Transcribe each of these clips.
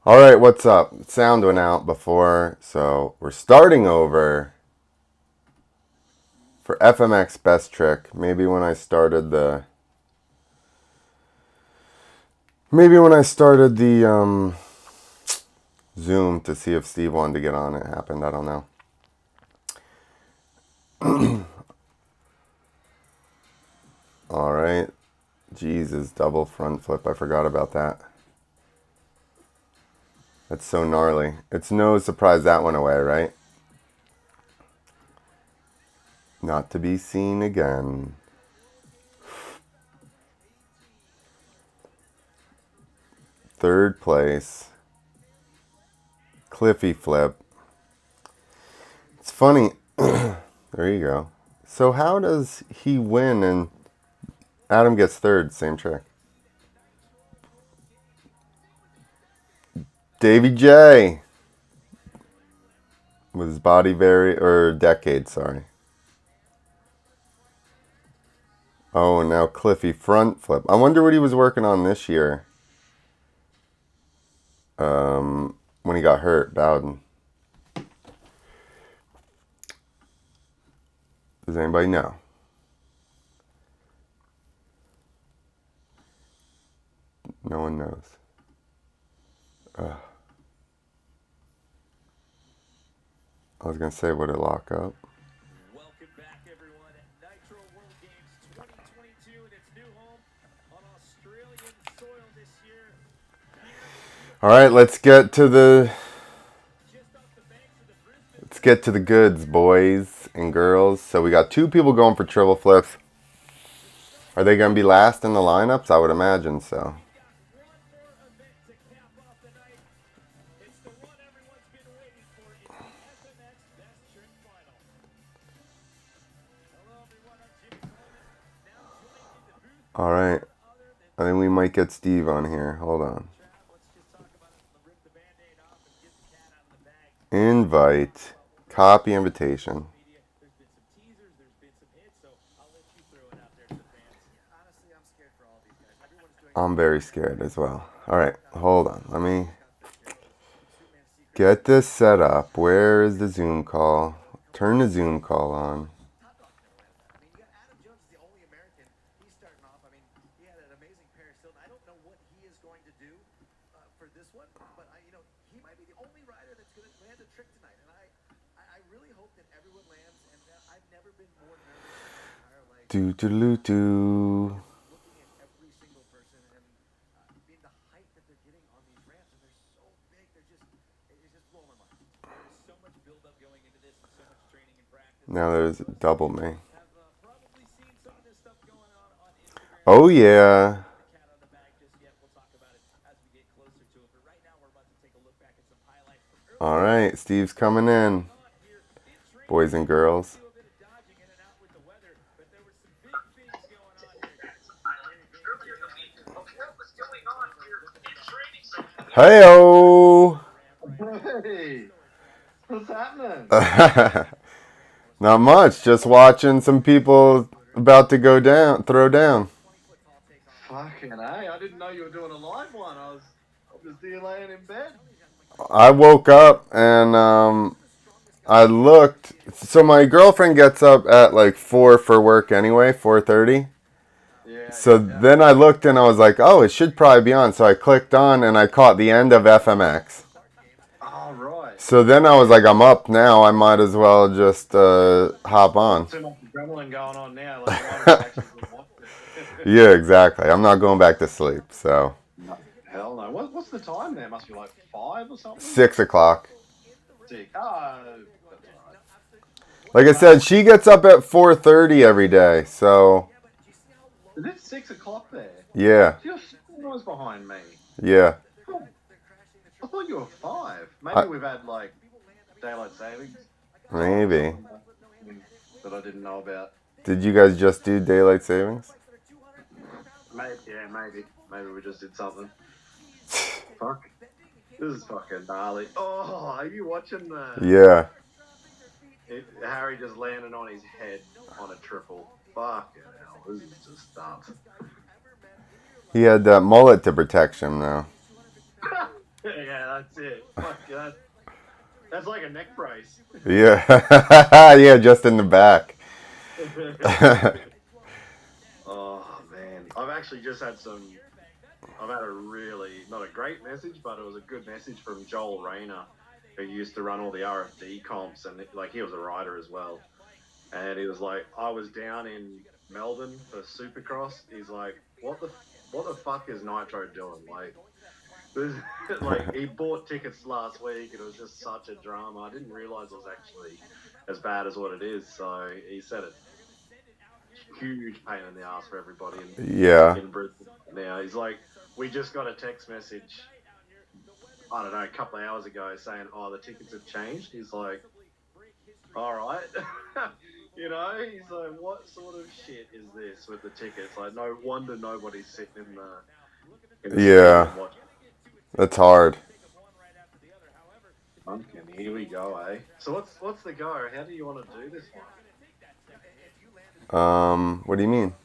Alright, what's up? Sound went out before, so we're starting over for FMX best trick. Maybe when I started the Zoom to see if Steve wanted to get on, it happened. I don't know. Alright. Jesus, double front flip. I forgot about that. That's so gnarly. It's no surprise that went away, right? Not to be seen again. Third place. Cliffy flip. It's funny. There you go. So how does he win and Adam gets third? Same trick. Davy J. With his body decade, sorry. Oh, and now Cliffy front flip. I wonder what he was working on this year. When he got hurt, Bowden. Does anybody know? No one knows. I was going to say, would it lock up? Welcome back, everyone, at Nitro World Games 2022 in its new home on Australian soil this year. All right, let's get to the goods, boys and girls. So we got two people going for triple flips. Are they going to be last in the lineups? I would imagine so. All right. I think we might get Steve on here. Hold on. Invite. Copy invitation. I'm very scared as well. All right. Hold on. Let me get this set up. Where is the Zoom call? Turn the Zoom call on. Do do do do. Now there's double me. Oh yeah. All right, Steve's coming in. Boys and girls. Hey-o! Hey, what's happening? Not much. Just watching some people about to go down, throw down. Fucking hey, I didn't know you were doing a live one. I was obviously laying in bed. I woke up and I looked. So my girlfriend gets up at like 4 for work anyway, 4:30. Yeah. So then I looked and I was like, oh, it should probably be on. So I clicked on and I caught the end of FMX. Oh, right. So then I was like, I'm up now. I might as well just hop on. Too much adrenaline going on now. Like, you might actually watch it. Yeah, exactly. I'm not going back to sleep. So No, hell no. What's the time there? Must be like 5 or something? 6 o'clock. Sick. Oh, that's alright. Like I said, she gets up at 4:30 every day. So Is it 6 o'clock there? yeah, You're 6 hours behind me. yeah. I thought you were 5. Maybe we've had like daylight savings. Maybe. That I didn't know about. Did you guys just do daylight savings? Maybe. Maybe we just did something. Fuck. This is fucking gnarly. Oh, are you watching the... Yeah. Harry just landed on his head on a triple. Fucking hell. This is just nuts. He had that mullet to protect him now. Yeah, that's it. Fuck, that's like a neck brace. Yeah. Yeah, just in the back. Oh man, I've actually just had I've had a really, not a great message, but it was a good message from Joel Rayner, who used to run all the RFD comps, and like he was a rider as well. And he was like, I was down in Melbourne for Supercross. He's like, what the fuck is Nitro doing? Like, like he bought tickets last week, and it was just such a drama. I didn't realize it was actually as bad as what it is. So he said it's huge pain in the ass for everybody Yeah. in Brisbane. Now he's like, we just got a text message, I don't know, a couple of hours ago saying, oh, the tickets have changed. He's like, all right. You know, he's like, what sort of shit is this with the tickets? Like, no wonder nobody's sitting in the Yeah. stadium watching. That's hard. Pumpkin, here we go, eh? So what's the go? How do you want to do this one? What do you mean?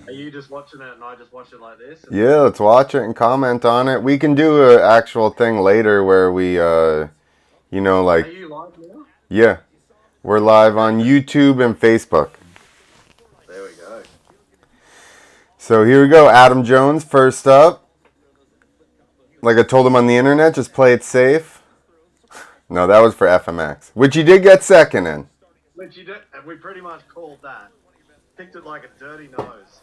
Are you just watching it and I just watch it like this? Yeah, let's watch it and comment on it. We can do an actual thing later where we, Are like, you live now? yeah, we're live on YouTube and Facebook. There we go. So here we go. Adam Jones first up. Like I told him on the internet, just play it safe. No, that was for FMX, which he did get second in. Which you did, and we pretty much called that. Picked it like a dirty nose.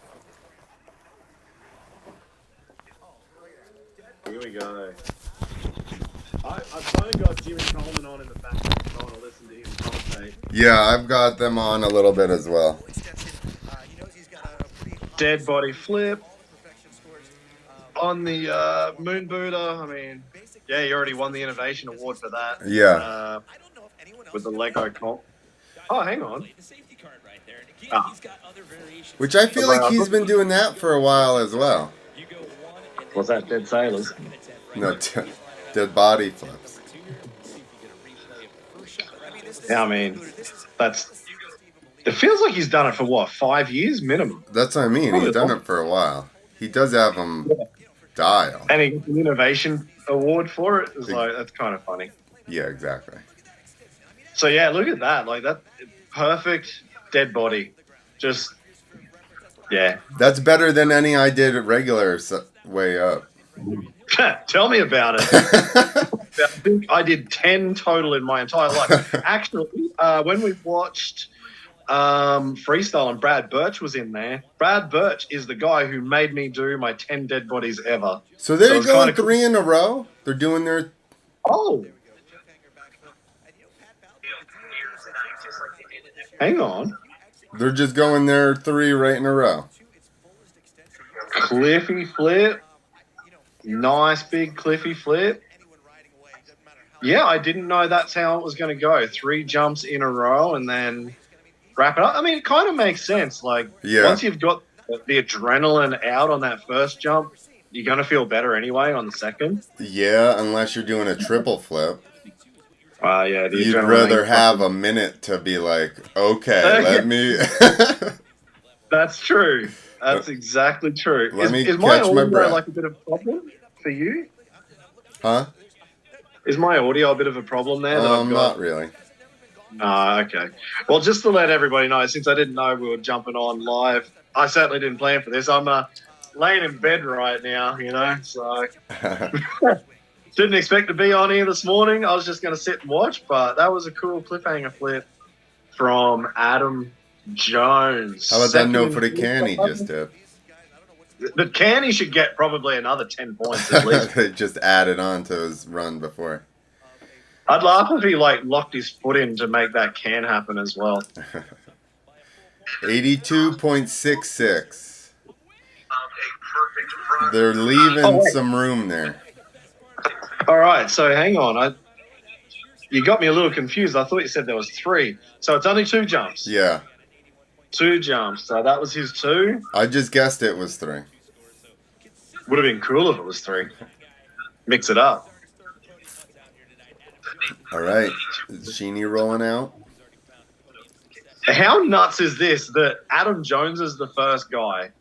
Here we go. I've kind of got Jimmy Coleman on in the background. I want to listen to him commentate. Yeah, I've got them on a little bit as well. Dead body flip on the Moon Buddha. I mean, yeah, you already won the innovation award for that. Yeah. With the Lego comp. Oh, hang on. Which I feel like he's been doing that for a while as well. What's that, Dead Sailors? No, dead body flips. Yeah, I mean, it feels like he's done it for what, 5 years minimum? That's what I mean. He's done it for a while. He does have them dial. And he gets an innovation award for it. It's like, that's kind of funny. Yeah, exactly. So yeah, look at that. Like that perfect dead body. Just, yeah. That's better than any I did at regular way up. Tell me about it. I think I did 10 total in my entire life. Actually, when we watched Freestyle and Brad Birch was in there, Brad Birch is the guy who made me do my 10 dead bodies ever. So they're going 3 in a row? They're doing their... Oh. Hang on. They're just going their 3 right in a row. Cliffy flip. Nice big Cliffy flip. Yeah, I didn't know that's how it was going to go. 3 jumps in a row and then wrap it up. I mean, it kind of makes sense. Like, once you've got the adrenaline out on that first jump, you're going to feel better anyway on the second. Yeah, unless you're doing a triple flip. Yeah, you'd rather have a minute to be like, okay, let me... That's true. That's exactly true. Let me is catch my breath. Like a bit of a problem for you? Huh? Is my audio a bit of a problem there? That I've got? Not really. Okay. Well, just to let everybody know, since I didn't know we were jumping on live, I certainly didn't plan for this. I'm laying in bed right now, so... Didn't expect to be on here this morning. I was just going to sit and watch, but that was a cool cliffhanger flip from Adam Jones. How about that no for the can he just did? The can he should get probably another 10 points at least. They just added on to his run before. I'd laugh if he locked his foot in to make that can happen as well. 82.66. They're leaving some room there. All right, so hang on. You got me a little confused. I thought you said there was 3. So it's only 2 jumps. Yeah. 2 jumps. So that was his 2. I just guessed it was 3. Would have been cool if it was 3. Mix it up. All right. Is Sheeny rolling out? How nuts is this that Adam Jones is the first guy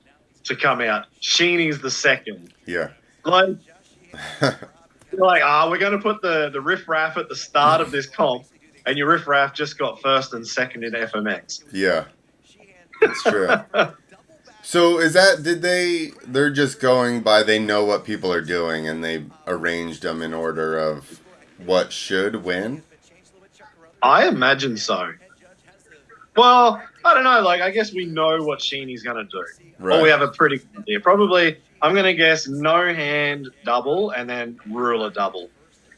to come out? Sheeny's the second. Yeah. Like, You're like, we're going to put the riff-raff at the start of this comp, and your riff-raff just got first and second in FMX. Yeah, that's true. So is that, they're just going by, they know what people are doing and they arranged them in order of what should win? I imagine so. Well, I don't know. Like, I guess we know what Sheeny's going to do. Right. Or we have a pretty good idea. Probably, I'm going to guess no hand double and then ruler double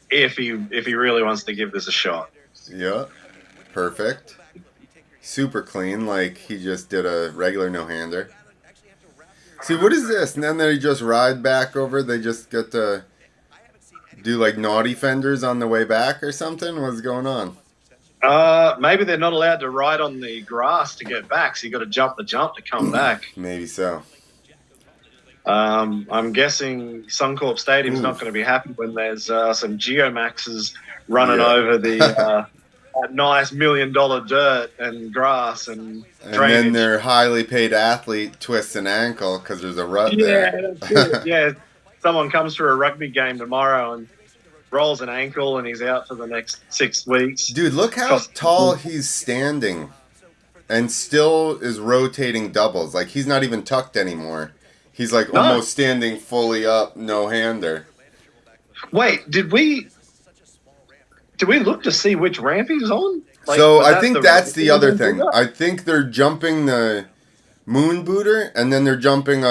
if he really wants to give this a shot. Yeah, perfect. Super clean, like he just did a regular no-hander. See, what is this? And then they just ride back over. They just get to do like naughty fenders on the way back or something? What's going on? Maybe they're not allowed to ride on the grass to get back, so you got to jump the jump to come back. Maybe so. I'm guessing Suncorp Stadium's not going to be happy when there's some Geomaxes running over the nice $1 million dirt and grass and drainage. then their highly paid athlete twists an ankle because there's a rut there. That's it. Yeah, someone comes for a rugby game tomorrow and rolls an ankle and he's out for the next 6 weeks. Dude, look how tall he's standing and still is rotating doubles. Like, he's not even tucked anymore. He's like almost standing fully up, no-hander. Wait, did we look to see which ramp he's on? Like, so I think that's the other thing. I think they're jumping the moon booter and then they're jumping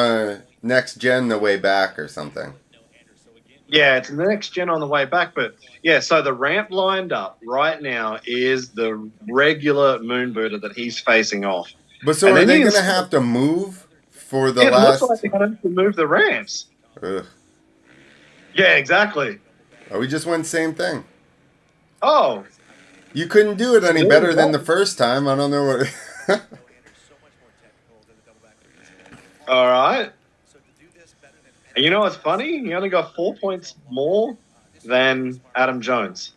next gen the way back or something. Yeah, it's the next gen on the way back. But yeah, so the ramp lined up right now is the regular moon booter that he's facing off. But so are they going to have to move for the last? It looks like they're going to have to move the ramps. Ugh. Yeah, exactly. Oh, we just went same thing. Oh. You couldn't do it any better than the first time. I don't know what. All right. And you know what's funny? He only got 4 points more than Adam Jones.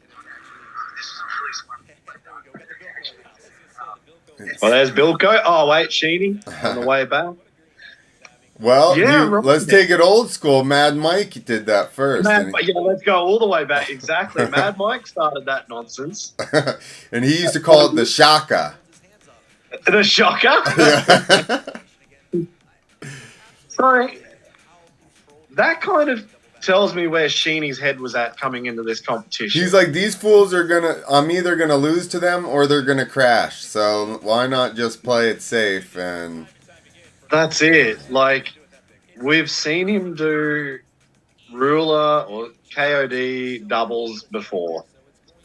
Well, there's Bilko. Oh, wait, Sheeny on the way back. Well, yeah, let's take it old school. Mad Mike did that first. Yeah, let's go all the way back. Exactly. Mad Mike started that nonsense. And he used to call it the shaka. The shocker? Yeah. Sorry. That kind of tells me where Sheeny's head was at coming into this competition. He's like, these fools are I'm either gonna lose to them or they're gonna crash. So why not just play it safe? And that's it. Like, we've seen him do ruler or KOD doubles before,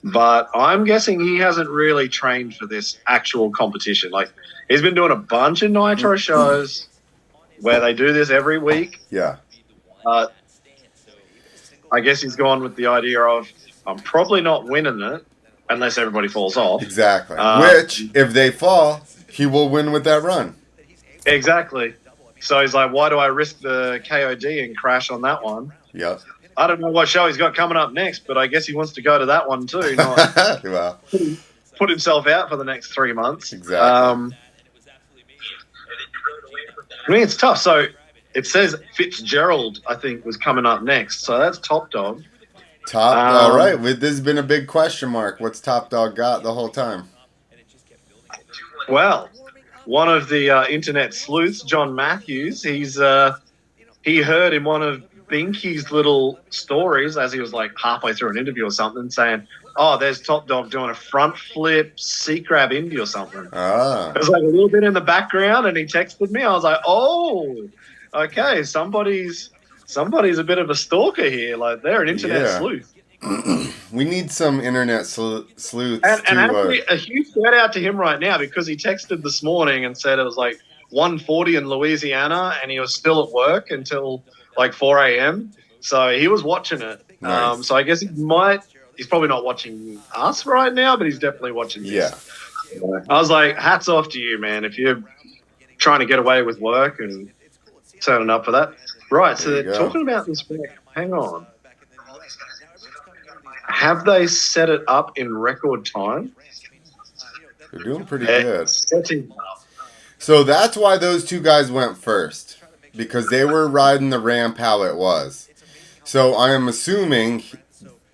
but I'm guessing he hasn't really trained for this actual competition. Like, he's been doing a bunch of Nitro shows where they do this every week. Yeah. I guess he's gone with the idea of, I'm probably not winning it unless everybody falls off. Exactly. Which, if they fall, he will win with that run. Exactly. So he's like, why do I risk the KOD and crash on that one? Yep. I don't know what show he's got coming up next, but I guess he wants to go to that one too. Not well, put himself out for the next 3 months. Exactly. I mean, it's tough. So it says Fitzgerald, I think, was coming up next. So that's Top Dog. All right. This has been a big question mark. What's Top Dog got the whole time? Well, one of the internet sleuths, John Matthews, he heard in one of Binky's little stories as he was like halfway through an interview or something saying, oh, there's Top Dog doing a front flip C-crab indie or something. Ah. It was like a little bit in the background and he texted me. I was like, oh, okay, somebody's a bit of a stalker here. Like, they're an internet sleuth. We need some internet sleuths. And actually, a huge shout out to him right now because he texted this morning and said it was like 1:40 in Louisiana and he was still at work until like 4 a.m. So he was watching it. Nice. So I guess he's probably not watching us right now, but he's definitely watching this. Yeah. I was like, hats off to you, man. If you're trying to get away with work and turning up for that. Right, so they're talking about this. Hang on. Have they set it up in record time? They're doing pretty good. Setting up. So that's why those two guys went first, because they were riding the ramp how it was. So I am assuming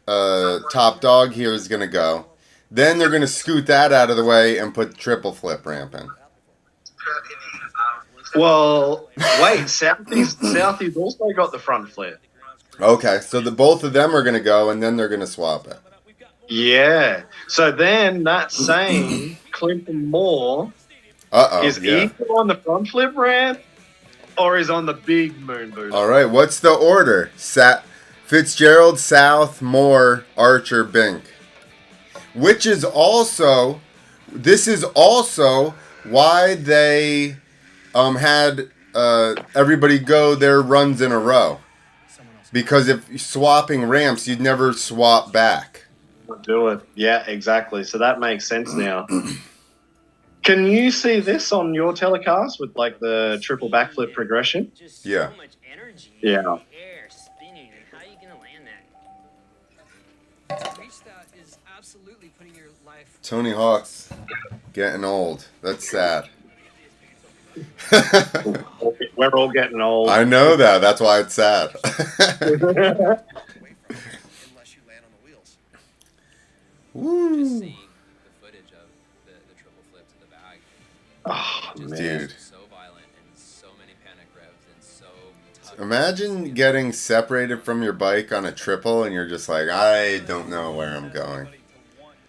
top dog here is going to go. Then they're going to scoot that out of the way and put triple flip ramp in. Well, wait, Southie's also got the front flip. Okay, so the both of them are going to go, and then they're going to swap it. Yeah. So then that same Clinton Moore is either on the front flip ramp or is on the big moon booster. All right, what's the order? Fitzgerald, South, Moore, Archer, Bink. Which is also, this is also why they had everybody go their runs in a row. Because if you're swapping ramps, you'd never swap back. Do it. Yeah, exactly. So that makes sense now. Can you see this on your telecast with like the triple backflip progression? Yeah. Yeah. Tony Hawk's getting old. That's sad. We're all getting old. I know that. That's why it's sad. Woo. Oh, man. Dude. Imagine getting separated from your bike on a triple and you're just like, I don't know where I'm going.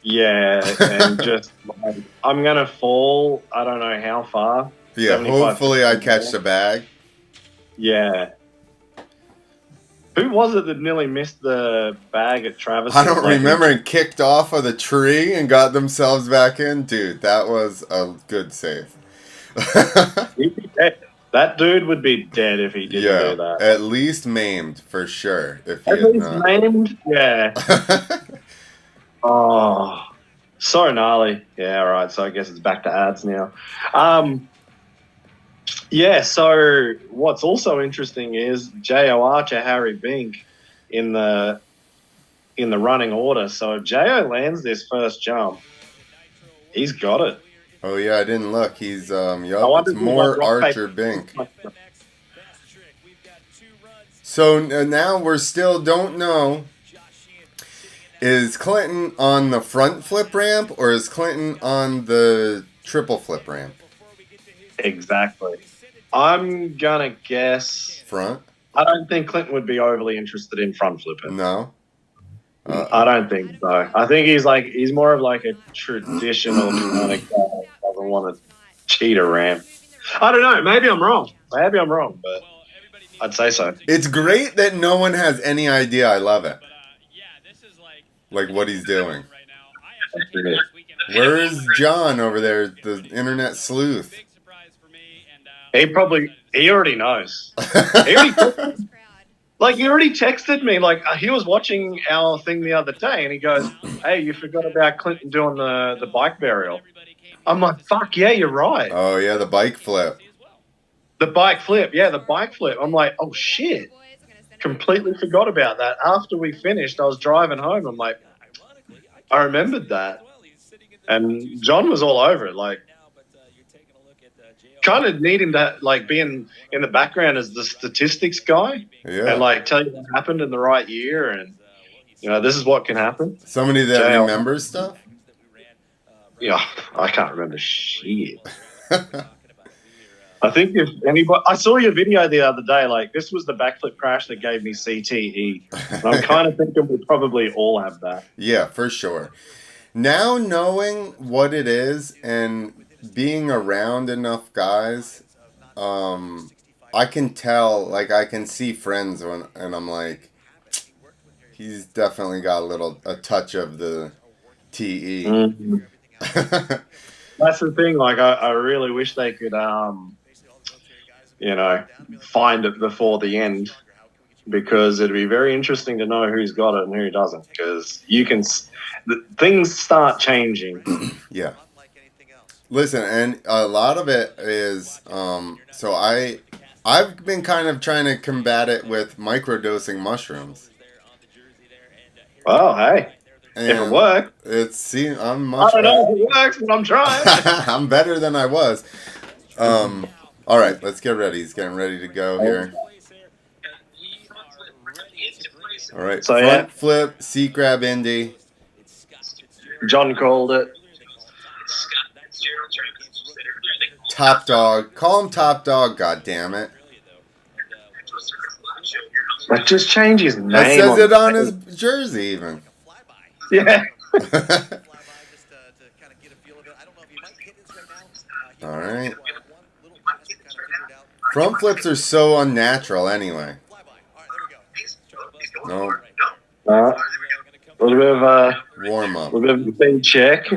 Yeah, and just like, I'm going to fall. I don't know how far. Yeah, hopefully I catch the bag. Yeah. Who was it that nearly missed the bag at Travis? I don't remember, and kicked off of the tree and got themselves back in. Dude, that was a good save. That dude would be dead if he didn't do that. At least maimed, for sure. If at least maimed? Yeah. Oh, so gnarly. Yeah, all right. So I guess it's back to ads now. Yeah, so what's also interesting is J.O. Archer, Harry Bink in the running order. So if J.O. lands this first jump, he's got it. Oh, yeah, I didn't look. He's, it's more Archer Bink. So now we're still don't know. Is Clinton on the front flip ramp or is Clinton on the triple flip ramp? Exactly. I'm going to guess... Front? I don't think Clinton would be overly interested in front flipping. No? I don't think so. I think he's more of like a traditional kind of guy. Doesn't want to cheat a ramp. I don't know. Maybe I'm wrong, but I'd say so. It's great that no one has any idea. I love it. Like what he's doing. Where is John over there, the internet sleuth? He already knows. He already texted me. Like he was watching our thing the other day, and he goes, "Hey, you forgot about Clinton doing the bike burial." I'm like, "Fuck yeah, you're right." Oh yeah, the bike flip. The bike flip, yeah, the bike flip. I'm like, "Oh shit." Completely forgot about that. After we finished, I was driving home. I'm like, I remembered that. And John was all over it. Like, kind of need him to like be in the background as the statistics guy. Yeah. And like tell you what happened in the right year. And, this is what can happen. Somebody that remembers stuff? Yeah, I can't remember shit. I think if anybody, I saw your video the other day. Like this was the backflip crash that gave me CTE. And I'm kind of thinking we probably all have that. Yeah, for sure. Now knowing what it is and being around enough guys, I can tell. Like I can see friends and I'm like, he's definitely got a touch of the TE. Mm-hmm. That's the thing. Like I really wish they could. Find it before the end because it'd be very interesting to know who's got it and who doesn't because things start changing. Yeah. Listen, and a lot of it is, so I've been kind of trying to combat it with microdosing mushrooms. Oh, hey. And if it works. I'm much better. I don't know if it works, but I'm trying. I'm better than I was. All right, let's get ready. He's getting ready to go here. All right, So, front flip, seat grab Indy. John called it. Top dog. Call him top dog, god damn it. Like, just change his name. That says it on his thing. jersey even. Yeah. All right. Front flips are so unnatural anyway. No. A little bit of a Warm up. little bit of a speed check.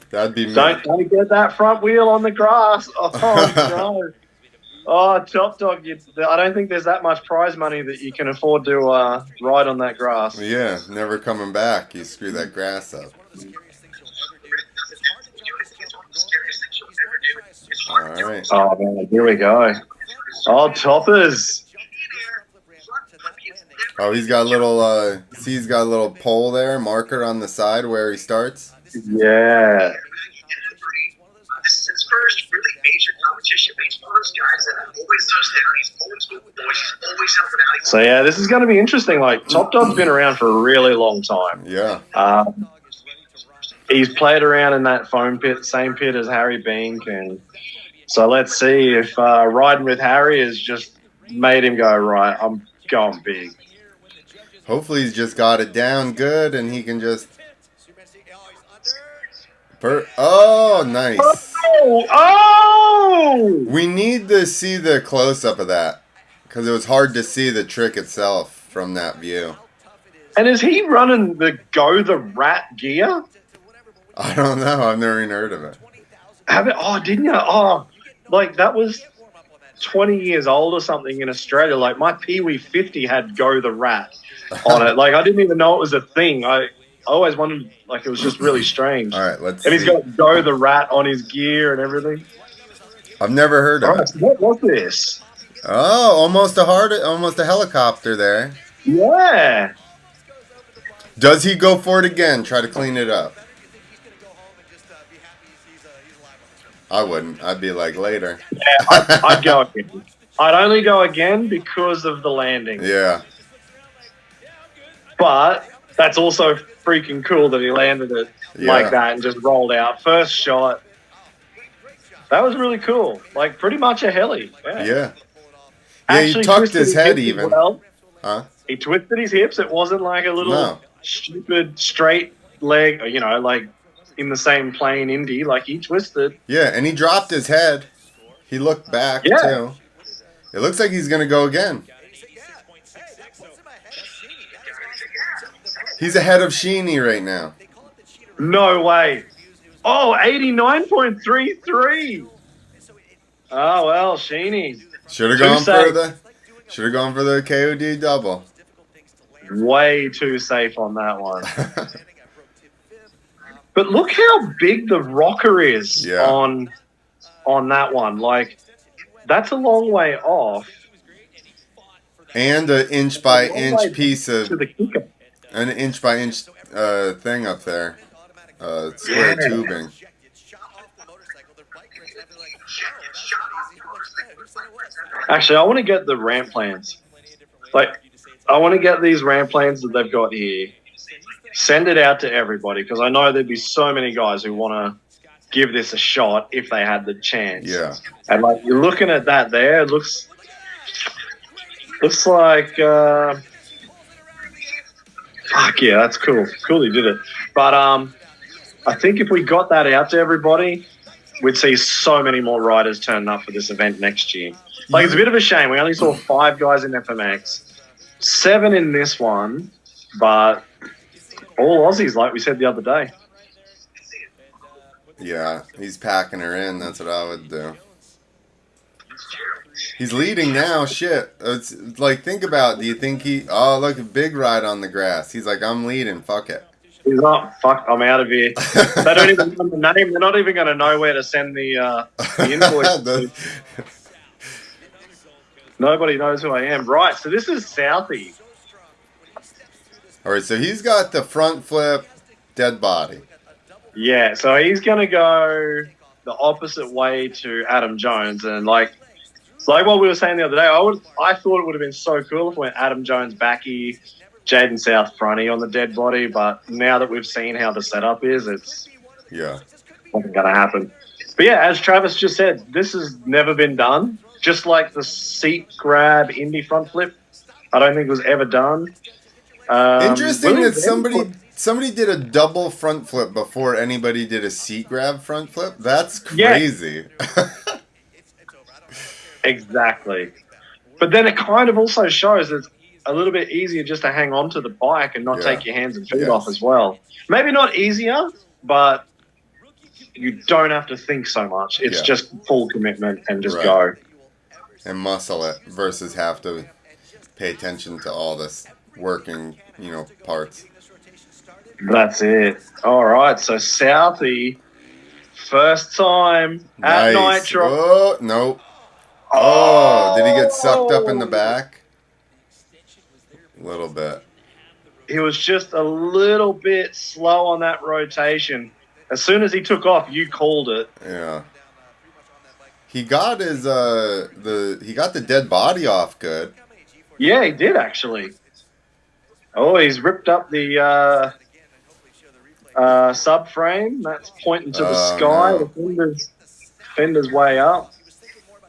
That'd be me. Don't get that front wheel on the grass. Oh no. Oh, Top Dog, I don't think there's that much prize money that you can afford to ride on that grass. Yeah, never coming back. You screw that grass up. All right. Oh, man, here we go. Oh, toppers. Oh, he's got a little, see he's got a little pole there, marker on the side where he starts. Yeah. This is his first really major competition, but he's one of those guys that always does that. He's always with the boys. He's always helping out. So, yeah, this is going to be interesting. Like, Top Dog's been around for a really long time. Yeah. He's played around in that foam pit, same pit as Harry Bink. And so let's see if riding with Harry has just made him go, right, I'm going big. Hopefully he's just got it down good and he can just... Oh, nice. Oh! We need to see the close-up of that because it was hard to see the trick itself from that view. And is he running the Go the Rat gear? I don't know. I've never even heard of it. Oh, didn't you? Oh, like that was 20 years old or something in Australia. Like my Pee Wee 50 had Go the Rat on it. Like I didn't even know it was a thing. I always wondered, like it was just really strange. All right, let's And he's see. got Go the Rat on his gear and everything. I've never heard of All right, it. so what was this? Oh, almost a helicopter there. Yeah. Does he go for it again? Try to clean it up. I wouldn't. I'd be like later. Yeah, I'd go again. I'd only go again because of the landing. Yeah. But that's also freaking cool that he landed it like that and just rolled out. First shot. That was really cool. Like pretty much a heli. Yeah. Yeah, he tucked his head even. Well. Huh? He twisted his hips. It wasn't like a little stupid straight leg, you know, like in the same plane Indy. Like he twisted. Yeah, and he dropped his head. He looked back too. It looks like he's gonna go again. He's ahead of Sheeny right now. No way. Oh, 89.33. Oh well, Sheeny. Should have gone for the KOD double. Way too safe on that one. But look how big the rocker is on that one. Like that's a long way off. And an inch by inch piece of to the kicker. an inch by inch thing up there. Square tubing. Actually, I want to get the ramp plans. Like, I want to get these ramp plans that they've got here. Send it out to everybody because I know there'd be so many guys who want to give this a shot if they had the chance. Yeah. And like you're looking at that there, it looks like fuck yeah, that's cool. Cool he did it. But I think if we got that out to everybody, we'd see so many more riders turning up for this event next year. Like it's a bit of a shame. We only saw 5 guys in FMX, 7 in this one, but all Aussies, like we said the other day. Yeah, he's packing her in. That's what I would do. He's leading now. Shit. It's like, think about it. Do you think he... Oh, look, a big ride on the grass. He's like, I'm leading. Fuck it. He's not. Fuck, I'm out of here. They don't even know the name. They're not even going to know where to send the invoice. Nobody knows who I am. Right, so this is Southie. All right, so he's got the front flip, dead body. Yeah, so he's going to go the opposite way to Adam Jones. And like what we were saying the other day, I thought it would have been so cool if we went Adam Jones backy, Jaden South fronty on the dead body, but now that we've seen how the setup is, it's Yeah. not going to happen. But yeah, as Travis just said, this has never been done. Just like the seat grab indie front flip, I don't think it was ever done. Interesting William that somebody did a double front flip before anybody did a seat grab front flip. That's crazy. Exactly. But then it kind of also shows that it's a little bit easier just to hang on to the bike and not take your hands and feet off as well. Maybe not easier, but you don't have to think so much. It's just full commitment and just go. And muscle it versus have to pay attention to all this working, parts. That's it. All right, so Southie, first time at Nitro. Oh, no. Oh, did he get sucked up in the back? A little bit. He was just a little bit slow on that rotation. As soon as he took off, you called it. Yeah. He got his he got the dead body off good. Yeah, he did actually. Oh, he's ripped up the subframe. That's pointing to the sky. No. The fender's way up.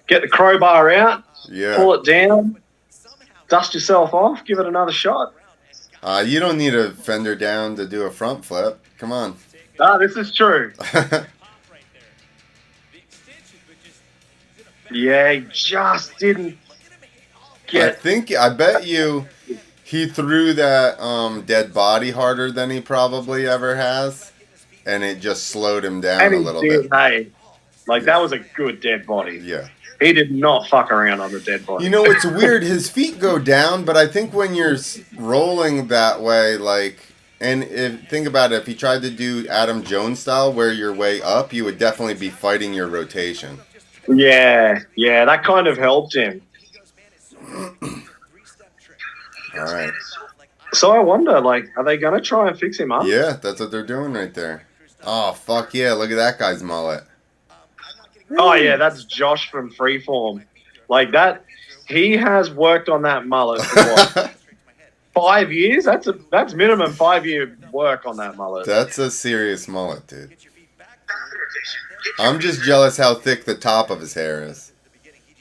Get the crowbar out. Yeah. Pull it down. Dust yourself off. Give it another shot. You don't need a fender down to do a front flip. Come on. This is true. Yeah, he just didn't get. I bet you he threw that dead body harder than he probably ever has, and it just slowed him down a little bit. Hey, that was a good dead body. Yeah. He did not fuck around on the dead body. It's weird. His feet go down, but I think when you're rolling that way, think about it, if he tried to do Adam Jones style where you're way up, you would definitely be fighting your rotation. Yeah, that kind of helped him. All right. So I wonder, are they going to try and fix him up? Yeah, that's what they're doing right there. Oh, fuck yeah. Look at that guy's mullet. Oh, yeah, that's Josh from Freeform. That, he has worked on that mullet for what, 5 years? That's minimum 5-year work on that mullet. That's a serious mullet, dude. I'm just jealous how thick the top of his hair is.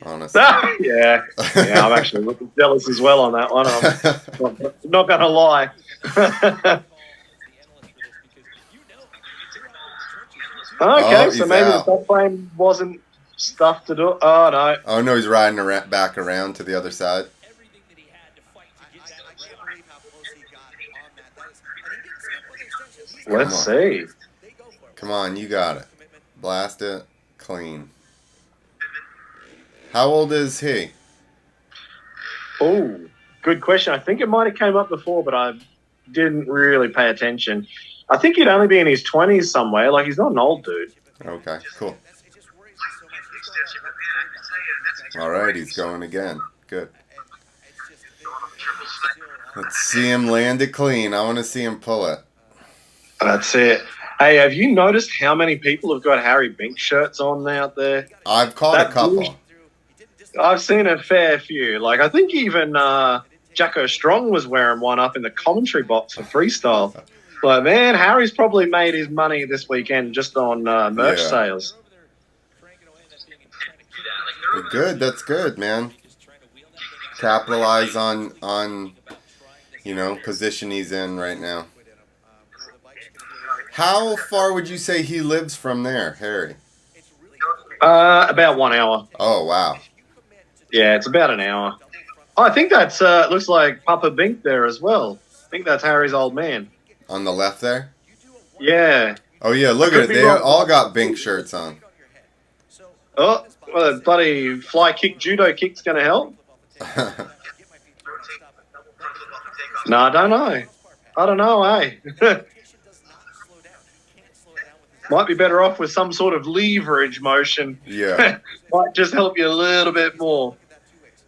Honestly. Yeah, I'm actually looking jealous as well on that one. I'm not going to lie. Okay, so maybe the top frame wasn't stuff to do. Oh, no. Oh, no, he's riding back around to the other side. Let's see. Come on, you got it. Blast it clean. How old is he? Oh, good question. I think it might have came up before, but I didn't really pay attention. I think he'd only be in his 20s somewhere. He's not an old dude. Okay, cool. All right, he's going again. Good. Let's see him land it clean. I want to see him pull it. That's it. Hey, have you noticed how many people have got Harry Bink shirts on out there? I've caught a couple. I've seen a fair few. I think even Jacko Strong was wearing one up in the commentary box for freestyle. Man, Harry's probably made his money this weekend just on merch sales. Good, that's good, man. Capitalize on position he's in right now. How far would you say he lives from there, Harry? About 1 hour. Oh, wow. Yeah, it's about an hour. Oh, I think that's looks like Papa Bink there as well. I think that's Harry's old man. On the left there? Yeah. Oh, yeah, look at it. They all got Bink shirts on. Oh, well, the bloody fly kick, judo kick's going to help. No, I don't know. Eh? Might be better off with some sort of leverage motion. Yeah. Might just help you a little bit more.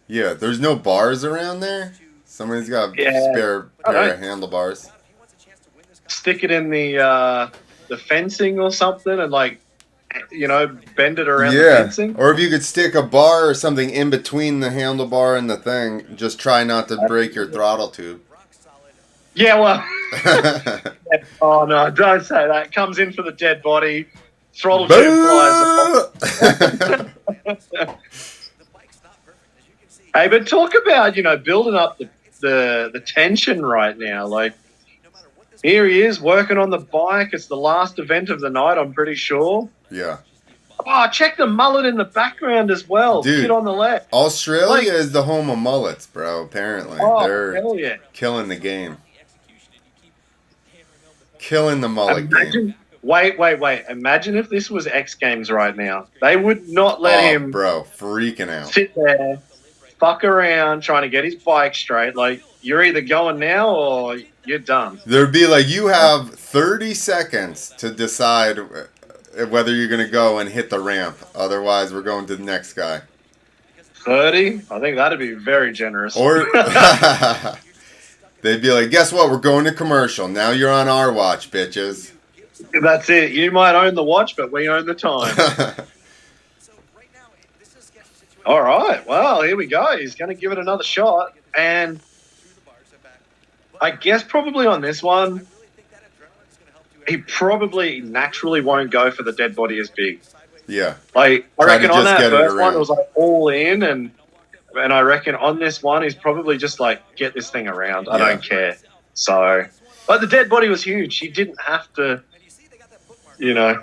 Yeah, there's no bars around there? Somebody's got a spare pair of handlebars. Stick it in the fencing or something and bend it around the fencing. Or if you could stick a bar or something in between the handlebar and the thing, just try not to break your throttle tube. Yeah, well. Oh no! Don't say that. Comes in for the dead body. Throttle tube flies off. Boo! Hey, but talk about building up the tension right now. Like here he is working on the bike. It's the last event of the night. I'm pretty sure. Yeah. Oh, check the mullet in the background as well. Dude. Kid on the left. Australia Like- is the home of mullets, bro, apparently. Oh, They're hell yeah. killing the game. Killing the mullet game. Wait. Imagine if this was X Games right now. They would not let him bro, freaking out. sit there, fuck around, trying to get his bike straight. Like, you're either going now or you're done. There'd be like, you have 30 seconds to decide whether you're going to go and hit the ramp. Otherwise, we're going to the next guy. 30? I think that'd be very generous. Or they'd be like, guess what? We're going to commercial. Now you're on our watch, bitches. That's it. You might own the watch, but we own the time. All right. Well, here we go. He's going to give it another shot. And I guess probably on this one, he probably naturally won't go for the dead body as big. Yeah. Like, I Try to reckon on just that get it first one, around. it was like all in. And I reckon on this one, he's probably just like, get this thing around. I Yeah. don't care. So, but the dead body was huge. He didn't have to, Yeah.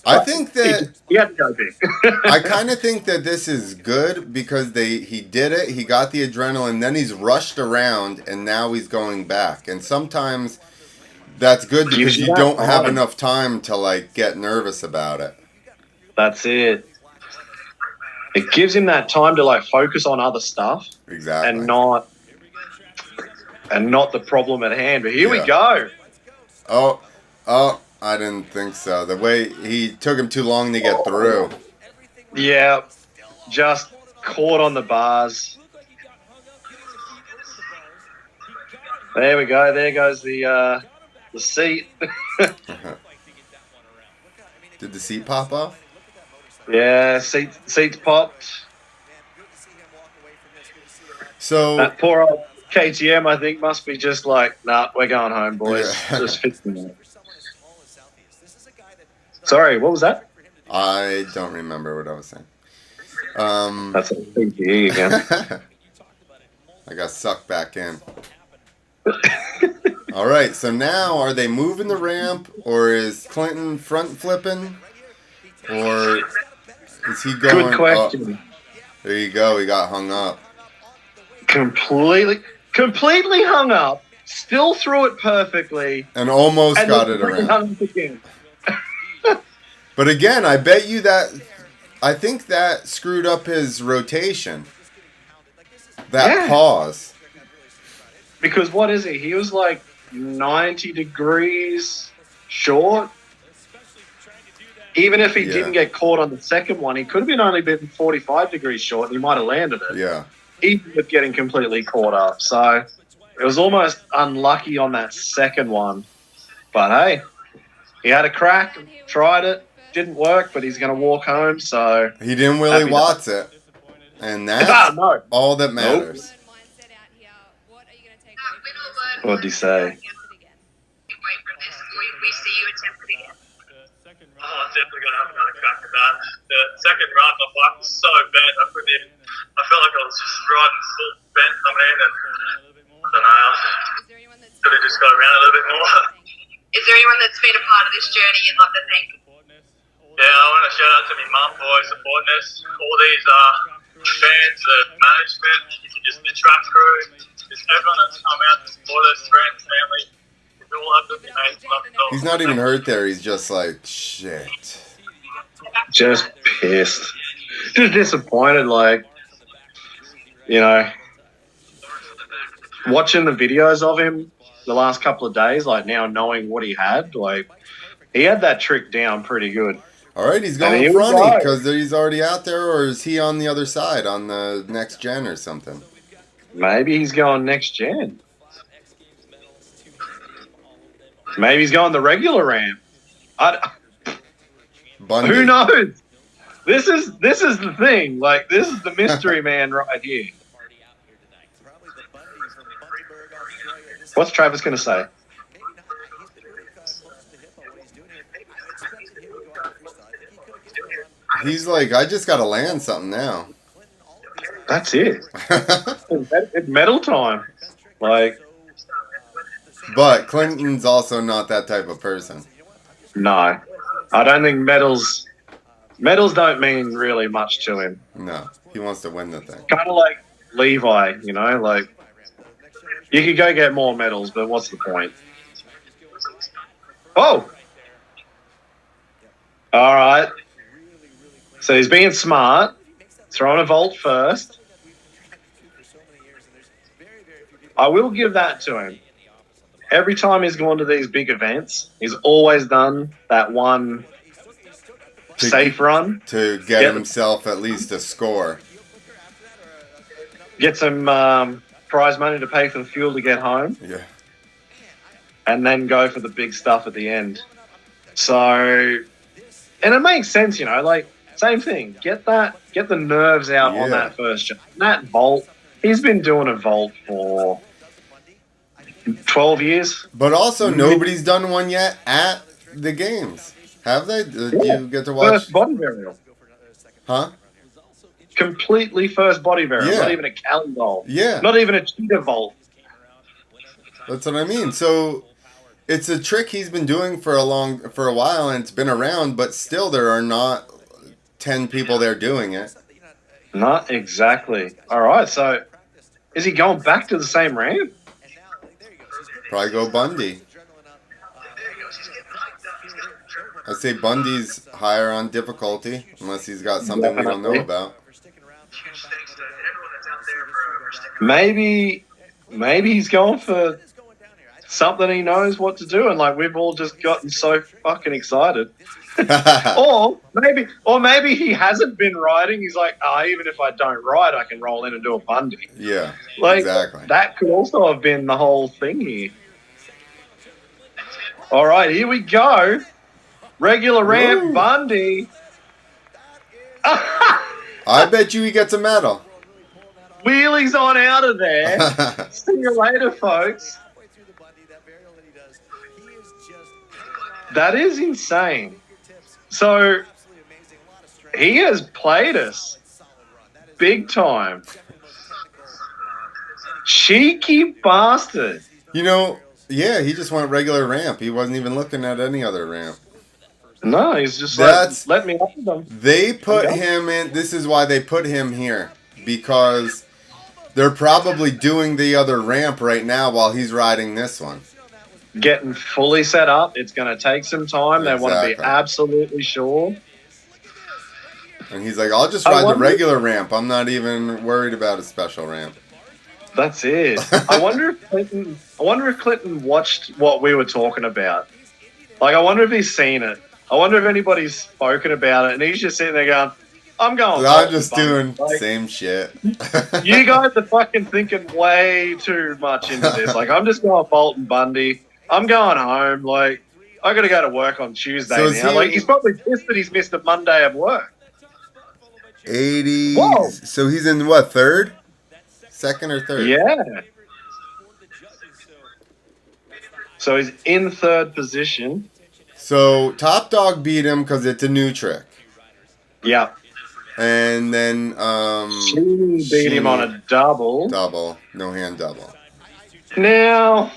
I think that... He had to go big. I kind of think that this is good because he did it. He got the adrenaline. Then he's rushed around, and now he's going back. And sometimes that's good because you don't have enough time to like get nervous about it. That's it. It gives him that time to like focus on other stuff Exactly. and not the problem at hand. But here we Yeah. go. Oh, I didn't think so. The way he took him too long to get through. Yeah, just caught on the bars. There we go. There goes the seat. Did the seat pop off? Yeah, seats popped. So That poor old KTM, I think, must be just like, nah, we're going home, boys. Yeah. Just fixing it. Sorry, what was that? I don't remember what I was saying. That's a PPE again. I got sucked back in. All right, so now are they moving the ramp, or is Clinton front flipping, or is he going? Good question. There you go. He got hung up. Completely hung up. Still threw it perfectly. And almost And got then it completely around. hung up again. But again, I bet you that I think that screwed up his rotation. That pause. Because what is he? He was like 90 degrees short. Even if he didn't get caught on the second one, he could have only been 45 degrees short and he might have landed it. Yeah. Even with getting completely caught up. So it was almost unlucky on that second one. But hey, he had a crack, tried it, didn't work, but he's going to walk home. So He didn't Willie Happy Watts it. And that's no. all that matters. What'd he say? We see you attempt it again. Oh, I'm definitely going to have another crack at that. The second run, my bike was so bent, I couldn't even, I felt like I was just riding full bent coming in, and I don't know, could have just got around a little bit more. Is there anyone that's been a part of this journey you'd love to thank? Yeah, I want to shout out to my mum for supporting us, all these fans, the management, just the track crew, just everyone that's come out to support us, friends, family. We all have to be amazing. He's not even hurt there. He's just like, shit. Just pissed. Just disappointed, like, watching the videos of him the last couple of days, like now knowing what he had, like he had that trick down pretty good. All right, he's And going he was fronty right. because he's already out there, or is he on the other side on the next gen or something? Maybe he's going next gen. Maybe he's going the regular ramp. Bundy. Who knows? This is the thing. Like, this is the mystery man right here. What's Travis going to say? He's like, I just got to land something now. That's it. It's medal time. Like, But Clinton's also not that type of person. no. I don't think medals don't mean really much to him. No, he wants to win the thing. Kind of like Levi, you know, like you could go get more medals, but what's the point? Oh! All right. So he's being smart, throwing a vault first. I will give that to him. Every time he's gone to these big events, he's always done that one safe run. To get himself at least a score. Get some prize money to pay for the fuel to get home. Yeah. And then go for the big stuff at the end. So, and it makes sense, you know, like, same thing. Get the nerves out on that first jump. That vault, he's been doing a vault for 12 years. But also, nobody's done one yet at the games. Have they? Did you get to watch? First body burial. Huh? Completely first body burial. Yeah. Not even a Cali vault. Yeah. Not even a cheetah vault. That's what I mean. So it's a trick he's been doing for a while, and it's been around, but still there are not 10 people there doing it. Not exactly. All right, so is he going back to the same ramp? Probably go Bundy. I say Bundy's higher on difficulty, unless he's got something we don't know about. Maybe he's going for something he knows what to do, and like we've all just gotten so fucking excited. or maybe he hasn't been riding. He's like, even if I don't ride, I can roll in and do a Bundy. Yeah, like, exactly. That could also have been the whole thing here. All right, here we go. Regular ramp, Woo. Bundy. I bet you he gets a medal. Wheelies on out of there. See you later, folks. That is insane. So he has played us big time. Cheeky bastard. You know, yeah, he just went regular ramp. He wasn't even looking at any other ramp. No, he's just let me up with them. They put him in. This is why they put him here. Because they're probably doing the other ramp right now while he's riding this one. Getting fully set up. It's going to take some time. They want to be Exactly. absolutely sure. And he's like, I'll just ride the regular ramp. I'm not even worried about a special ramp. That's it. I wonder if Clinton watched what we were talking about. Like, I wonder if he's seen it. I wonder if anybody's spoken about it. And he's just sitting there going, I'm going. I'm just doing same shit. You guys are fucking thinking way too much into this. Like, I'm just going Bolt and Bundy. I'm going home. Like, I got to go to work on Tuesday now. Like, he's probably pissed that he's missed a Monday of work. 80. Whoa. So he's in what, third? Second or third? Yeah. So he's in third position. So Top Dog beat him because it's a new trick. Yeah. And then She beat him on a double. Double. No hand double. Now,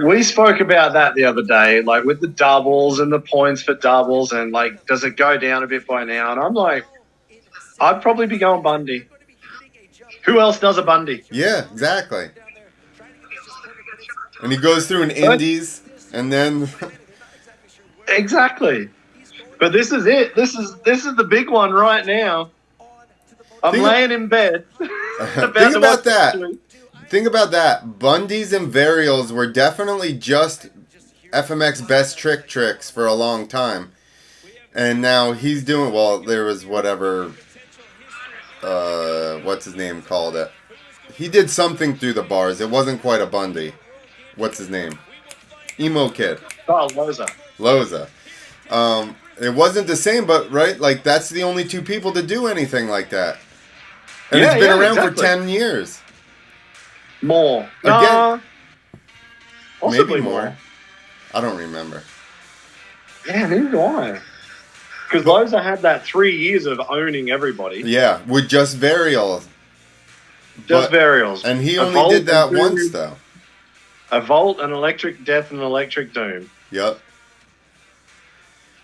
we spoke about that the other day, like with the doubles and the points for doubles, and like, does it go down a bit by now? And I'm like, I'd probably be going Bundy. Who else does a Bundy? Yeah, exactly. And he goes through an Indies, and then Exactly. But this is it. This is the big one right now. I'm laying in bed. Think about that. Think about that. Bundy's and Varials were definitely just FMX best tricks for a long time. And now he's doing, well, there was whatever, what's his name called it. He did something through the bars. It wasn't quite a Bundy. What's his name? Emo Kid. Oh, Loza. It wasn't the same, but right, like that's the only two people to do anything like that. And it's been around for 10 years. More. Again? Nah, possibly Maybe more. I don't remember. Yeah, neither do I. Because Loza had that 3 years of owning everybody. Yeah, with just Varials. Just Varials. And he A only Volt did that and Doom. once, though. A Volt, an Electric Death, and an Electric Doom. Yep.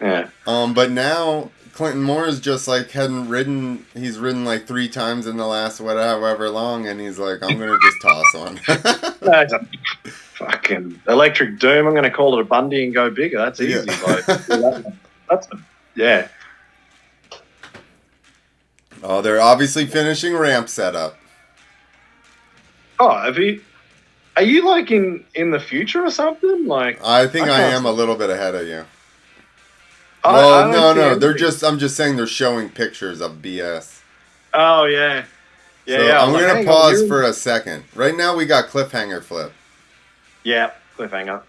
Yeah. But now Clinton Moore is just like he's ridden like 3 times in the last however long, and he's like, I'm gonna just toss one. That's a fucking Electric Doom. I'm going to call it a Bundy and go bigger. That's easy. Yeah. Yeah. Oh, they're obviously finishing ramp setup. Oh, are you like in the future or something? Like, I think I can't am see- a little bit ahead of you. I Well, don't see no, they're anything. I'm just saying they're showing pictures of BS. Oh, yeah. Yeah, So yeah. I I'm was like, gonna hang on, pause you're- for a second. Right now we got cliffhanger flip. Yeah, cliffhanger.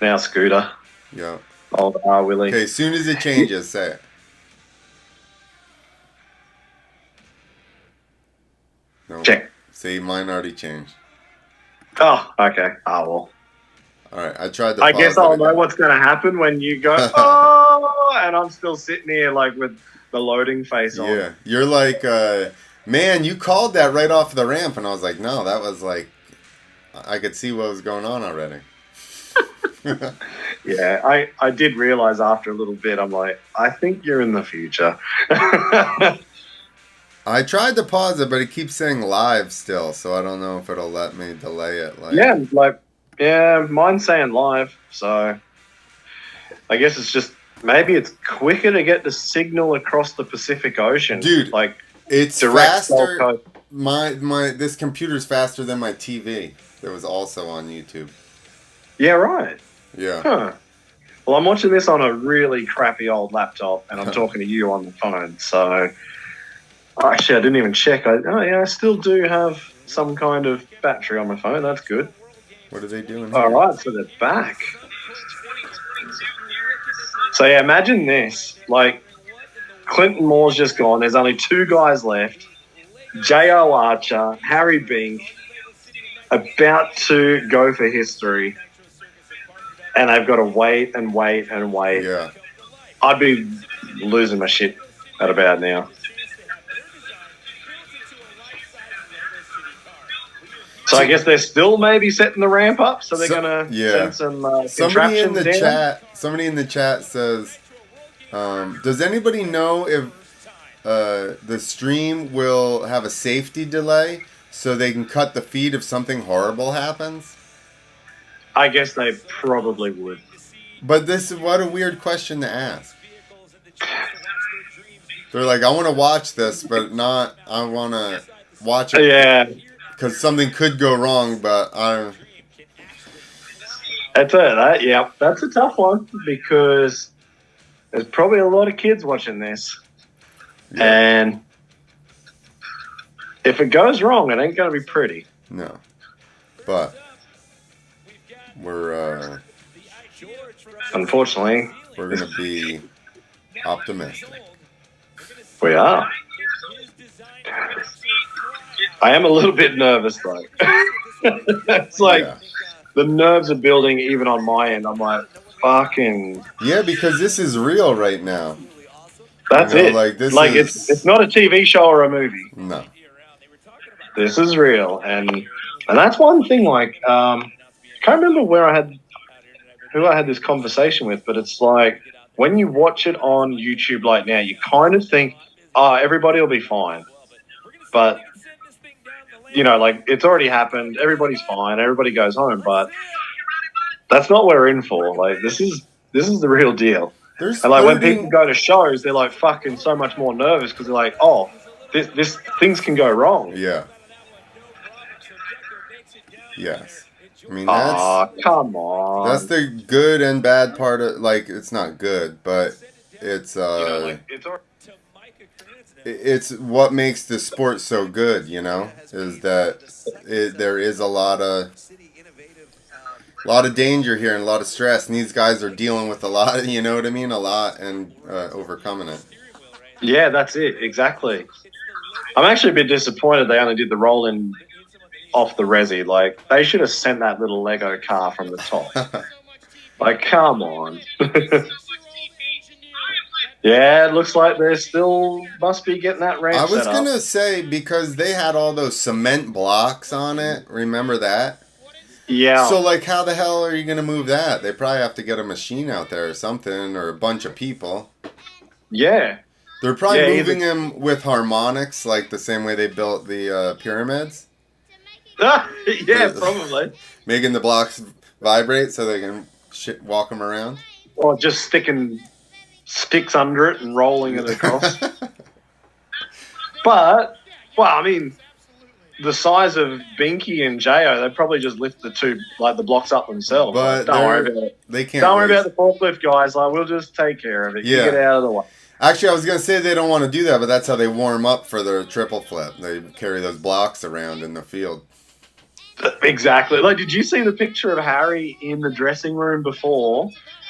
Now Scooter. Yeah. Old R. Willie. Okay, as soon as it changes, say it. No. Check. See, mine already changed. Oh, okay. Oh, well. Alright, I tried to I pause guess it I'll again. know what's going to happen when you go, oh, and I'm still sitting here like with the loading face on. Yeah. You're like, man, you called that right off the ramp, and I was like, no, that was like, I could see what was going on already. Yeah, I did realize after a little bit, I'm like, I think you're in the future. I tried to pause it, but it keeps saying live still, so I don't know if it'll let me delay it. Yeah, mine's saying live, so I guess it's just maybe it's quicker to get the signal across the Pacific Ocean. Dude, like it's direct faster. Gulf Coast. My this computer's faster than my TV. That was also on YouTube. Yeah, right. Yeah. Huh. Well, I'm watching this on a really crappy old laptop, and I'm talking to you on the phone. So, actually, I didn't even check. I still do have some kind of battery on my phone. That's good. What are they doing? All right, so they're back. So yeah, imagine this. Like, Clinton Moore's just gone. There's only 2 guys left. J.O. Archer, Harry Bink, about to go for history. And they've got to wait and wait and wait. Yeah. I'd be losing my shit at about now. So I guess they're still maybe setting the ramp up, so they're gonna send some Somebody in contraptions the down. chat. Somebody in the chat says, "Does anybody know if the stream will have a safety delay so they can cut the feed if something horrible happens?" I guess they probably would. But what a weird question to ask. They're like, I want to watch this, but not. I want to watch it. Yeah. Because something could go wrong, but I. That's it. Yeah, that's a tough one because there's probably a lot of kids watching this, and if it goes wrong, it ain't gonna be pretty. No, but we're unfortunately gonna be optimistic. We are. I am a little bit nervous though. It's like the nerves are building even on my end. I'm like, fucking. Yeah, because this is real right now. That's it. Like this it's not a TV show or a movie. No. This is real, and that's one thing. Like, can't remember who I had this conversation with, but it's like when you watch it on YouTube like now, you kind of think, oh, everybody will be fine, but you know, like it's already happened. Everybody's fine. Everybody goes home, but that's not what we're in for. Like this is the real deal. And like when people go to shows, they're like fucking so much more nervous because they're like, oh, this things can go wrong. Yeah. Yes. I mean, come on. That's the good and bad part of, like, it's not good, but it's it's what makes the sport so good, you know, is that there is a lot of danger here and a lot of stress, and these guys are dealing with a lot, you know what I mean, a lot, and overcoming it. Yeah, that's it, exactly. I'm actually a bit disappointed they only did the roll-in off the resi. Like, they should have sent that little Lego car from the top. Like, come on. Yeah, it looks like they still must be getting that ramp I was set up. gonna say, because they had all those cement blocks on it. Remember that? Yeah. So, like, how the hell are you gonna move that? They probably have to get a machine out there or something, or a bunch of people. Yeah. They're probably Yeah, moving them with harmonics, like the same way they built the pyramids. Yeah, probably. Making the blocks vibrate so they can walk them around. Or just sticking sticks under it and rolling it across. But, well, I mean, the size of Binky and Jo, they probably just lift the blocks up themselves. But like, don't worry about it. They can't. Don't worry about the forklift, guys. Like, we'll just take care of it. Yeah. You get out of the way. Actually, I was gonna say they don't want to do that, but that's how they warm up for their triple flip. They carry those blocks around in the field. Exactly. Like, did you see the picture of Harry in the dressing room before?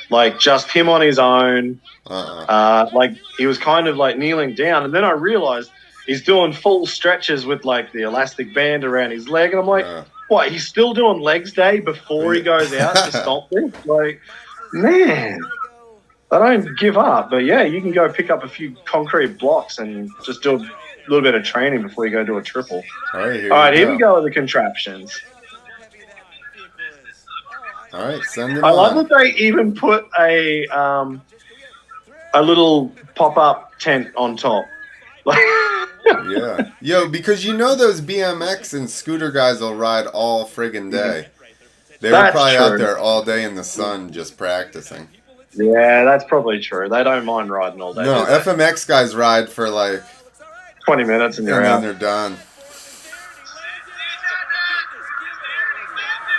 Like, just him on his own. Like, he was kind of like kneeling down, and then I realized he's doing full stretches with like the elastic band around his leg, and I'm like, what? He's still doing legs day before he goes out to stop this? Like, man, I don't give up. But yeah, you can go pick up a few concrete blocks and just do a little bit of training before you go do a triple. All right, here we go with the contraptions. All right, send them I love on. that they even put a little pop-up tent on top. Yeah. Yo, because you know those BMX and scooter guys will ride all friggin' day. They were That's probably true. out there all day in the sun just practicing. Yeah, that's probably true. They don't mind riding all day. No, do they? FMX guys ride for like 20 minutes and you're and out. then they're done.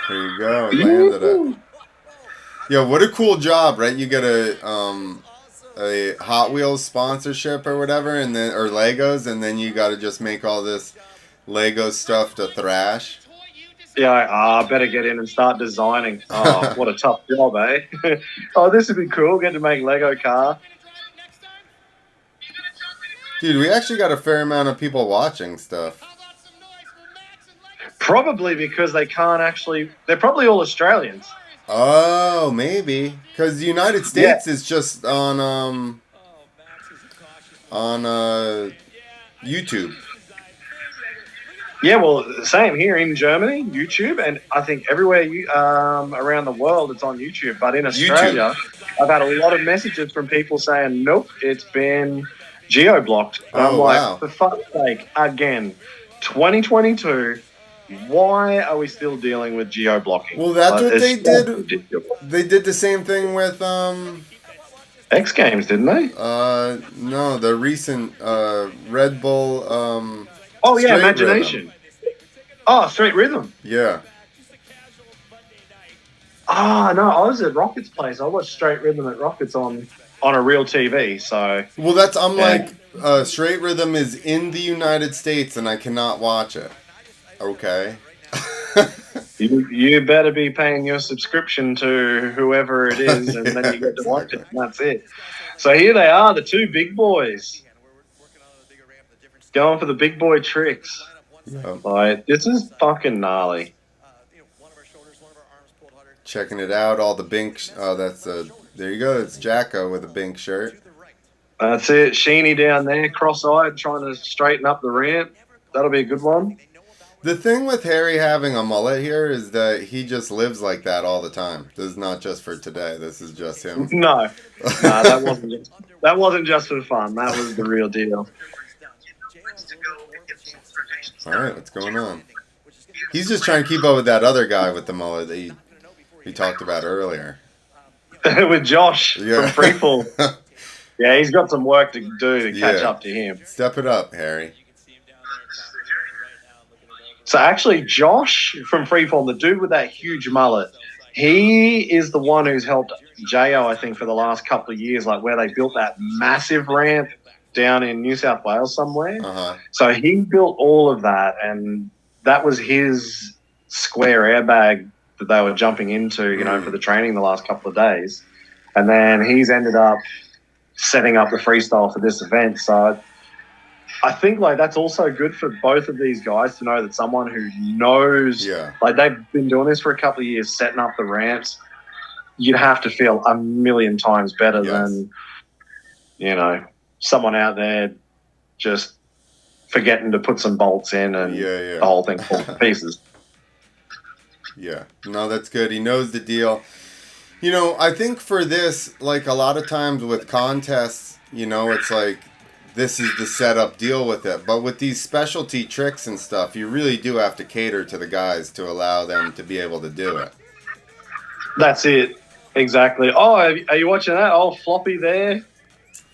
There you go. Landed it. Yo, what a cool job, right? You get a Hot Wheels sponsorship or whatever, and then or Legos, and then you got to just make all this Lego stuff to thrash. Yeah, I better get in and start designing. Oh, what a tough job, eh? Oh, this would be cool. Get to make Lego car. Dude, we actually got a fair amount of people watching stuff. Probably because they can't actually... They're probably all Australians. Oh, maybe. Because the United States is just on YouTube. Yeah, well, same here in Germany, YouTube, and I think everywhere around the world it's on YouTube. But in Australia, I've had a lot of messages from people saying, nope, it's been geo-blocked. And I'm like, wow. for fuck's sake, again, 2022, why are we still dealing with geo-blocking? Well, that's what they did. Ridiculous. They did the same thing with X Games, didn't they? no, the recent Red Bull Oh, yeah, Straight Imagination. Rhythm. Oh, Straight Rhythm. Yeah. Ah, no, I was at Rocket's place. I watched Straight Rhythm at Rocket's on a real TV, so... Well, I'm like, Straight Rhythm is in the United States and I cannot watch it. Okay. You better be paying your subscription to whoever it is, and then you get to watch it, and that's it. So here they are, the two big boys. Going for the big boy tricks. Yeah. Like, this is fucking gnarly. Checking it out, all the Bink. There you go. It's Jacko with a Bink shirt. That's it. Sheeny down there, cross-eyed, trying to straighten up the ramp. That'll be a good one. The thing with Harry having a mullet here is that he just lives like that all the time. This is not just for today. This is just him. No, that wasn't just for fun. That was the real deal. All right, what's going on? He's just trying to keep up with that other guy with the mullet that he talked about earlier. With Josh from Freefall. Yeah, he's got some work to do to catch up to him. Step it up, Harry. So actually, Josh from Freefall, the dude with that huge mullet, he is the one who's helped Jo, I think, for the last couple of years, like where they built that massive ramp down in New South Wales somewhere. Uh-huh. So he built all of that, and that was his square airbag that they were jumping into, for the training the last couple of days. And then he's ended up setting up the freestyle for this event. So I think like that's also good for both of these guys to know that someone who knows, Yeah. like they've been doing this for a couple of years, setting up the ramps. You'd have to feel a million times better than, someone out there just forgetting to put some bolts in and Yeah. the whole thing falls to pieces. Yeah. No, that's good. He knows the deal. I think for this, like a lot of times with contests, it's like this is the setup, deal with it. But with these specialty tricks and stuff, you really do have to cater to the guys to allow them to be able to do it. That's it. Exactly. Oh, are you watching that? Oh, Floppy there.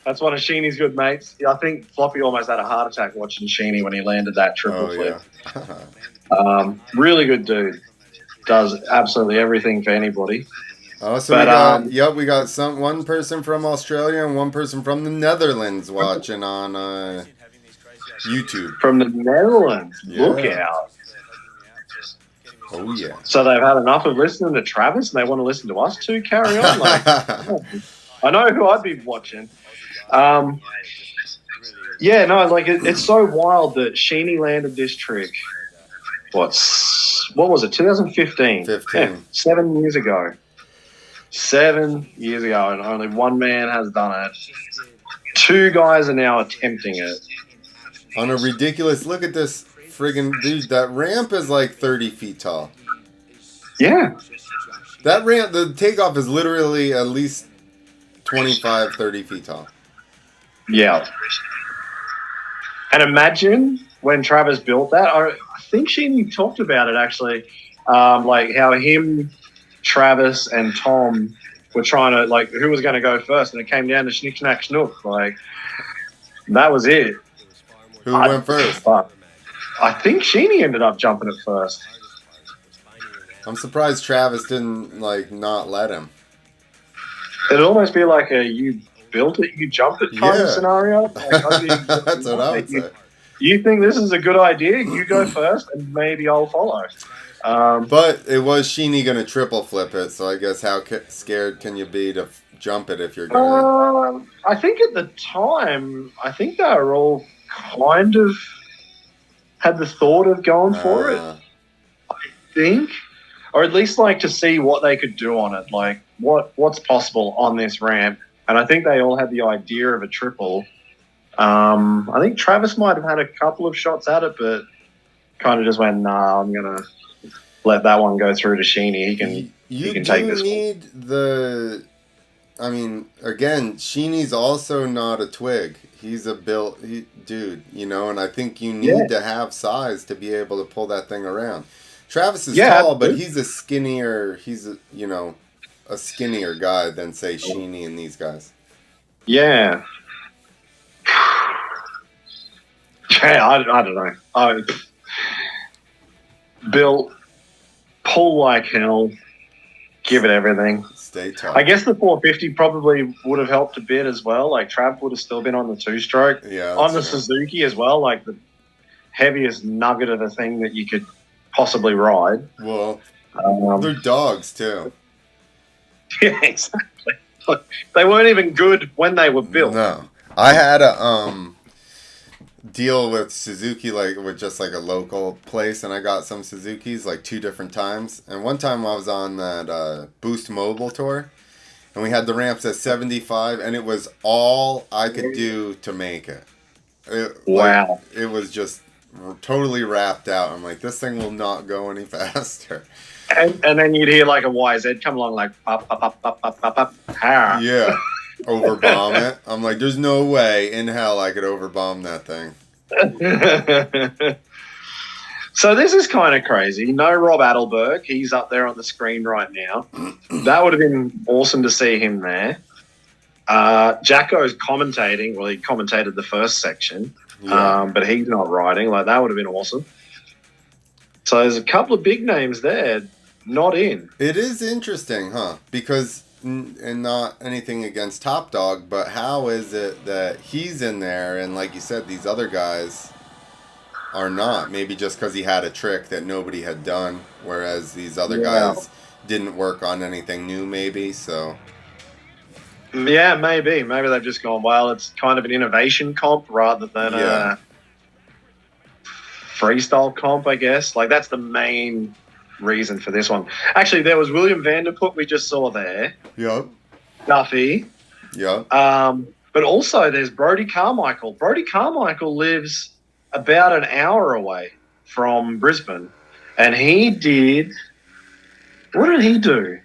That's one of Sheeny's good mates. I think Floppy almost had a heart attack watching Sheeny when he landed that triple flip. Yeah. Really good dude. Does absolutely everything for anybody. Oh, so we got one person from Australia and one person from the Netherlands watching on YouTube. From the Netherlands. Yeah. Look out. Oh, yeah. So they've had enough of listening to Travis and they want to listen to us too? Carry on. I know who I'd be watching. It's so wild that Sheeny landed this trick. What was it, 2015? 15. Yeah, 7 years ago. 7 years ago, and only one man has done it. 2 guys are now attempting it. On a ridiculous, look at this friggin' dude, that ramp is like 30 feet tall. Yeah. That ramp, the takeoff is literally at least 25, 30 feet tall. Yeah. And imagine when Travis built that. I think she talked about it actually, like how him, Travis, and Tom were trying to, like, who was going to go first, and it came down to Schnick, Schnack, Schnook. Like, that was it. Who went first? I think Sheeny ended up jumping it first. I'm surprised Travis didn't, not let him. It'd almost be like a you built it, you jumped it kind of scenario. Like, that's what I would say. You think this is a good idea? You go first, and maybe I'll follow. But it was Sheeny going to triple flip it, so I guess how scared can you be to jump it if you're going to... I think at the time, they were all kind of had the thought of going for it. I think. Or at least like to see what they could do on it, like what's possible on this ramp. And I think they all had the idea of a triple. I think Travis might have had a couple of shots at it, but kind of just went, nah, I'm going to let that one go through to Sheeny. He can take this need one. Again, Sheeny's also not a twig. He's a built dude, and I think you need to have size to be able to pull that thing around. Travis is tall, but he's a skinnier, a skinnier guy than, say, Sheeny and these guys. Yeah. I don't know. Built, pull like hell, give it everything. Stay tall. I guess the 450 probably would have helped a bit as well. Like, Trav would have still been on the 2-stroke. Yeah. On the Suzuki as well, like the heaviest nugget of a thing that you could possibly ride. Well, they're dogs too. Yeah, exactly. Look, they weren't even good when they were built. No. I had a deal with Suzuki, with just a local place, and I got some Suzukis 2 different times. And one time I was on that Boost Mobile tour, and we had the ramps at 75, and it was all I could do to make it. Wow. It was just totally wrapped out. I'm like, this thing will not go any faster. And then you'd hear a YZ come along pop, pop, pop, pop, pop, pop, pop. Yeah. Overbomb it. I'm like, there's no way in hell I could overbomb that thing. So this is kind of crazy. No Rob Adelberg. He's up there on the screen right now. That would have been awesome to see him there. Jacko's commentating. Well, he commentated the first section, but he's not riding. That would have been awesome. So there's a couple of big names there not in. It is interesting, huh? Because... and not anything against Top Dog, but how is it that he's in there and, like you said, these other guys are not? Maybe just because he had a trick that nobody had done, whereas these other guys didn't work on anything new, maybe, so... Yeah, maybe. Maybe they've just gone, well, it's kind of an innovation comp rather than freestyle comp, I guess. Like, that's the main reason for this one. Actually, there was William Vanderput we just saw there. Yep. Duffy. Yep. But also there's Brody Carmichael. Brody Carmichael lives about an hour away from Brisbane. And he did... What did he do?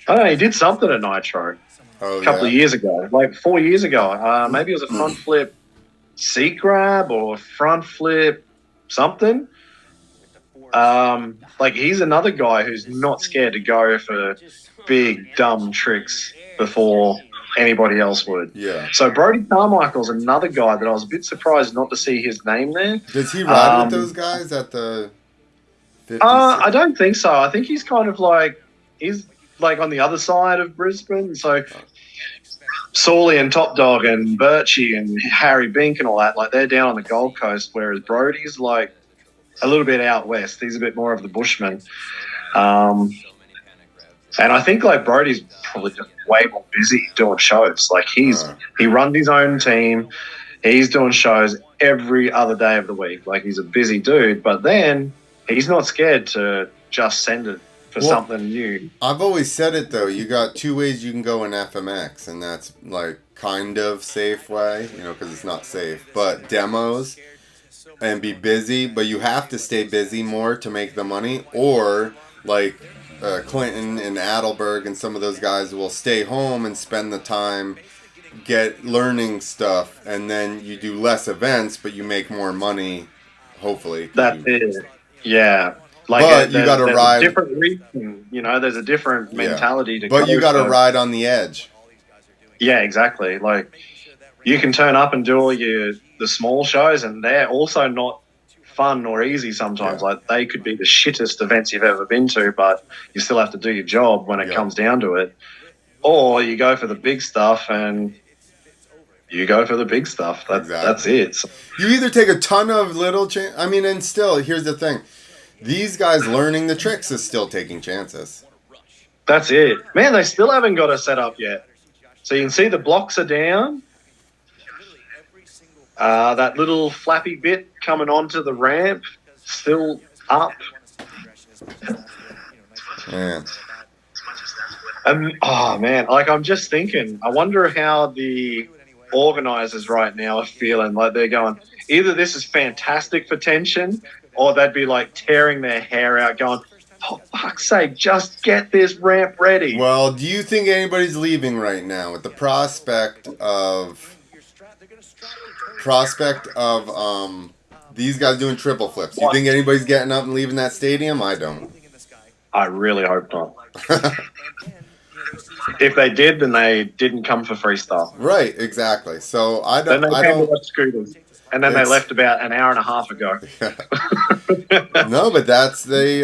I don't know, he did something at Nitro Oh, a couple of years ago, like 4 years ago. Maybe it was a front flip seat grab or front flip something. Like, he's another guy who's not scared to go for big, dumb tricks before anybody else would. Yeah. So Brody Carmichael's another guy that I was a bit surprised not to see his name there. Does he ride with those guys at the 56? I don't think so. I think he's kind of like, he's like on the other side of Brisbane. So Sawley and Top Dog and Birchie and Harry Bink and all that, like, they're down on the Gold Coast, whereas Brody's like a little bit out west. He's a bit more of the bushman. And I think, like, Brody's probably just way more busy doing shows. Like, he runs his own team. He's doing shows every other day of the week. Like, he's a busy dude, but then he's not scared to just send it for something new. I've always said it, though. You got two ways you can go in FMX, and that's, like, kind of safe way, you know, because it's not safe. But demos and be busy, but you have to stay busy more to make the money. Or, like, Clinton and Adelberg and some of those guys will stay home and spend the time learning stuff, and then you do less events, but you make more money, hopefully. That's it. Yeah. Like, but you got to ride. A different reason, you know, there's a different mentality to But you got to ride on the edge. Yeah, exactly. Like, you can turn up and do all the small shows, and they're also not fun or easy sometimes. Yeah. Like, they could be the shittest events you've ever been to, but you still have to do your job when it comes down to it. Or you go for the big stuff, and you go for the big stuff. That's it. So, you either take a ton of little and still, here's the thing. These guys learning the tricks is still taking chances. That's it. Man, they still haven't got a set up yet. So you can see the blocks are down. That little flappy bit coming onto the ramp, still up. Man. Oh, man. Like, I'm just thinking, I wonder how the organisers right now are feeling. Like, they're going, either this is fantastic for tension, or they'd be, like, tearing their hair out going, oh, fuck's sake, just get this ramp ready. Well, do you think anybody's leaving right now with the prospect of these guys doing triple flips? Do you think anybody's getting up and leaving that stadium? I don't. I really hope not. If they did, then they didn't come for freestyle. Right, exactly. So I don't. Then they came to watch scooters, and then they left about an hour and a half ago. No, but that's you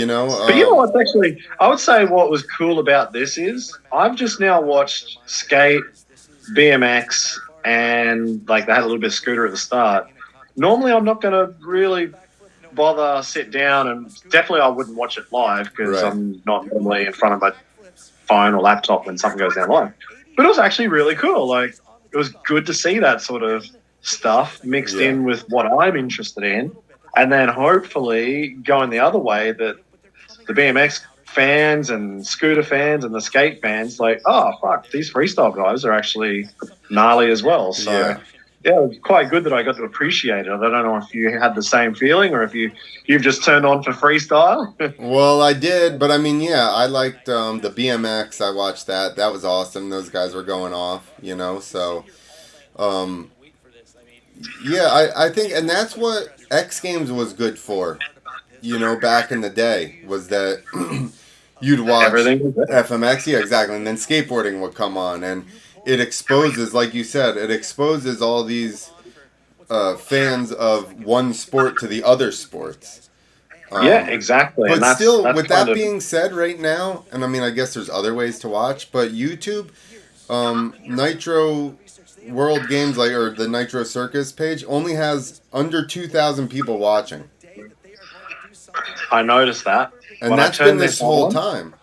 know. But you know what's actually, I would say what was cool about this is I've just now watched skate, BMX, and like they had a little bit of scooter at the start. Normally, I'm not going to really bother sit down, and definitely I wouldn't watch it live because I'm not normally in front of my phone or laptop when something goes down live. But it was actually really cool. Like, it was good to see that sort of stuff mixed in with what I'm interested in, and then hopefully going the other way, that the BMX fans and scooter fans and the skate fans, like, oh fuck, these freestyle guys are actually gnarly as well. So yeah, it was quite good that I got to appreciate it. I don't know if you had the same feeling or if you've just turned on for freestyle. Well, I did, but I mean, yeah, I liked the BMX. I watched that. That was awesome. Those guys were going off, you know. So, yeah, I think, and that's what X Games was good for, you know, back in the day, was that you'd watch Everything. FMX, yeah, exactly, and then skateboarding would come on, and it exposes, like you said, it exposes all these fans of one sport to the other sports. Yeah, exactly. But and still, that's with that being said, right now, and I mean, I guess there's other ways to watch, but YouTube, Nitro World Games, like, or the Nitro Circus page, only has under 2,000 people watching. I noticed that. And when that's been this whole time.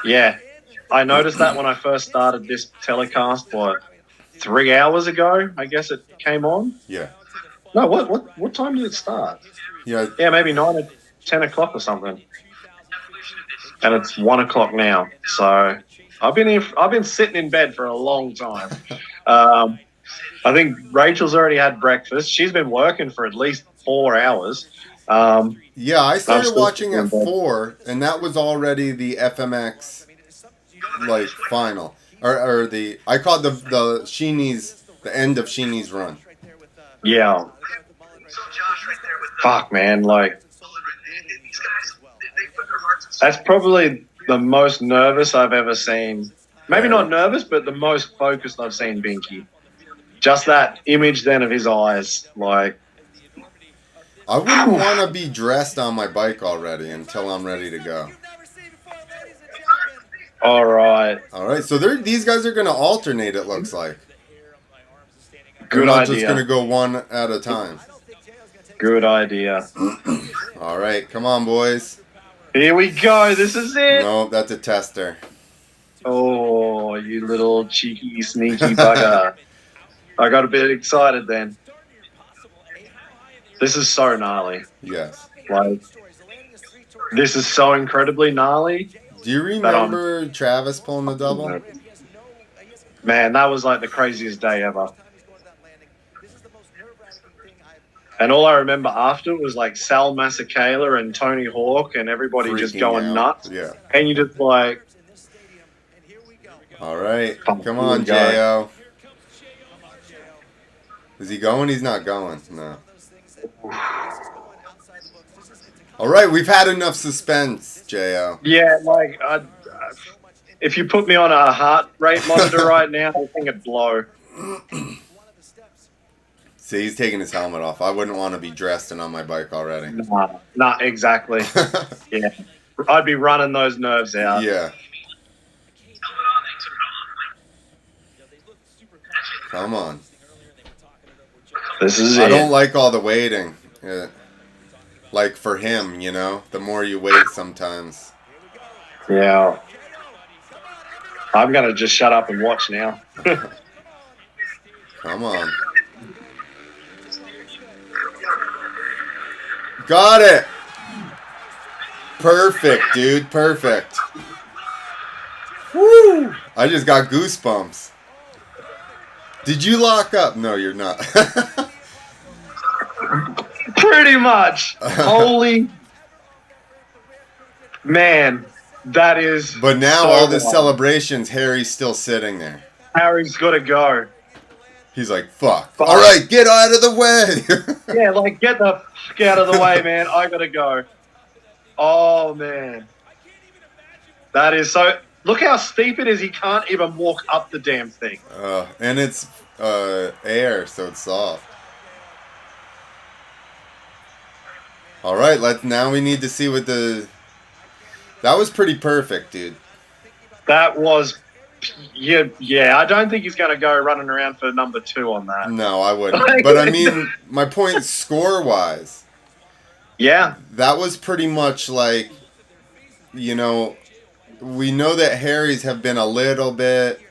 Yeah. I noticed that when I first started this telecast, 3 hours ago, I guess it came on. Yeah. No, what time did it start? Yeah. Yeah, maybe 9 or 10 o'clock or something. And it's 1 o'clock now. So I've been sitting in bed for a long time. I think Rachel's already had breakfast. She's been working for at least 4 hours. Yeah, I I'm started still watching sitting in at bed. 4, and that was already the FMX like final, or the I called the Sheenie's, the end of Sheenie's run. Yeah. Fuck, man. Like, that's probably the most nervous I've ever seen. Maybe not nervous, but the most focused I've seen Binky. Just that image then of his eyes. Like, I wouldn't want to be dressed on my bike already until I'm ready to go. all right. All right, so these guys are going to alternate, it looks like. They're Good not idea. just going to go one at a time. Good idea. All right, come on, boys. Here we go. This is it. No, that's a tester. Oh, you little cheeky, sneaky bugger. I got a bit excited then. This is so gnarly. Yes. Like, this is so incredibly gnarly. Do you remember Travis pulling the double? Man, that was like the craziest day ever. And all I remember after was like Sal Masekela and Tony Hawk and everybody just Freaking going out. nuts. Yeah. And you just like, All right, Come come on, on, go. Jo. Is he going? He's not going. No. All right, we've had enough suspense, Jo. yeah, like, if you put me on a heart rate monitor right now, I think it'd blow. See, he's taking his helmet off. I wouldn't want to be dressed and on my bike already. Nah, exactly. Yeah. I'd be running those nerves out. Yeah. Come on. This is I it. don't like all the waiting. Yeah. Like for him, you know, the more you wait sometimes. Yeah. I'm going to just shut up and watch now. Come on. Got it. Perfect, dude. Perfect. Woo! I just got goosebumps. Did you lock up? No, you're not. Pretty much. Holy man, that is. But now so all the wild. celebrations, Harry's still sitting there. Harry's got to go. He's like, fuck. All right, get out of the way. Yeah, like, get the fuck out of the way, man. I got to go. Oh, man. That is so. Look how steep it is. He can't even walk up the damn thing. And it's air, so it's soft. All right, now we need to see what the. That was pretty perfect, dude. That was. Yeah, I don't think he's going to go running around for number 2 on that. No, I wouldn't. But I mean, my point score-wise, Yeah. that was pretty much like, you know, we know that Harry's have been a little bit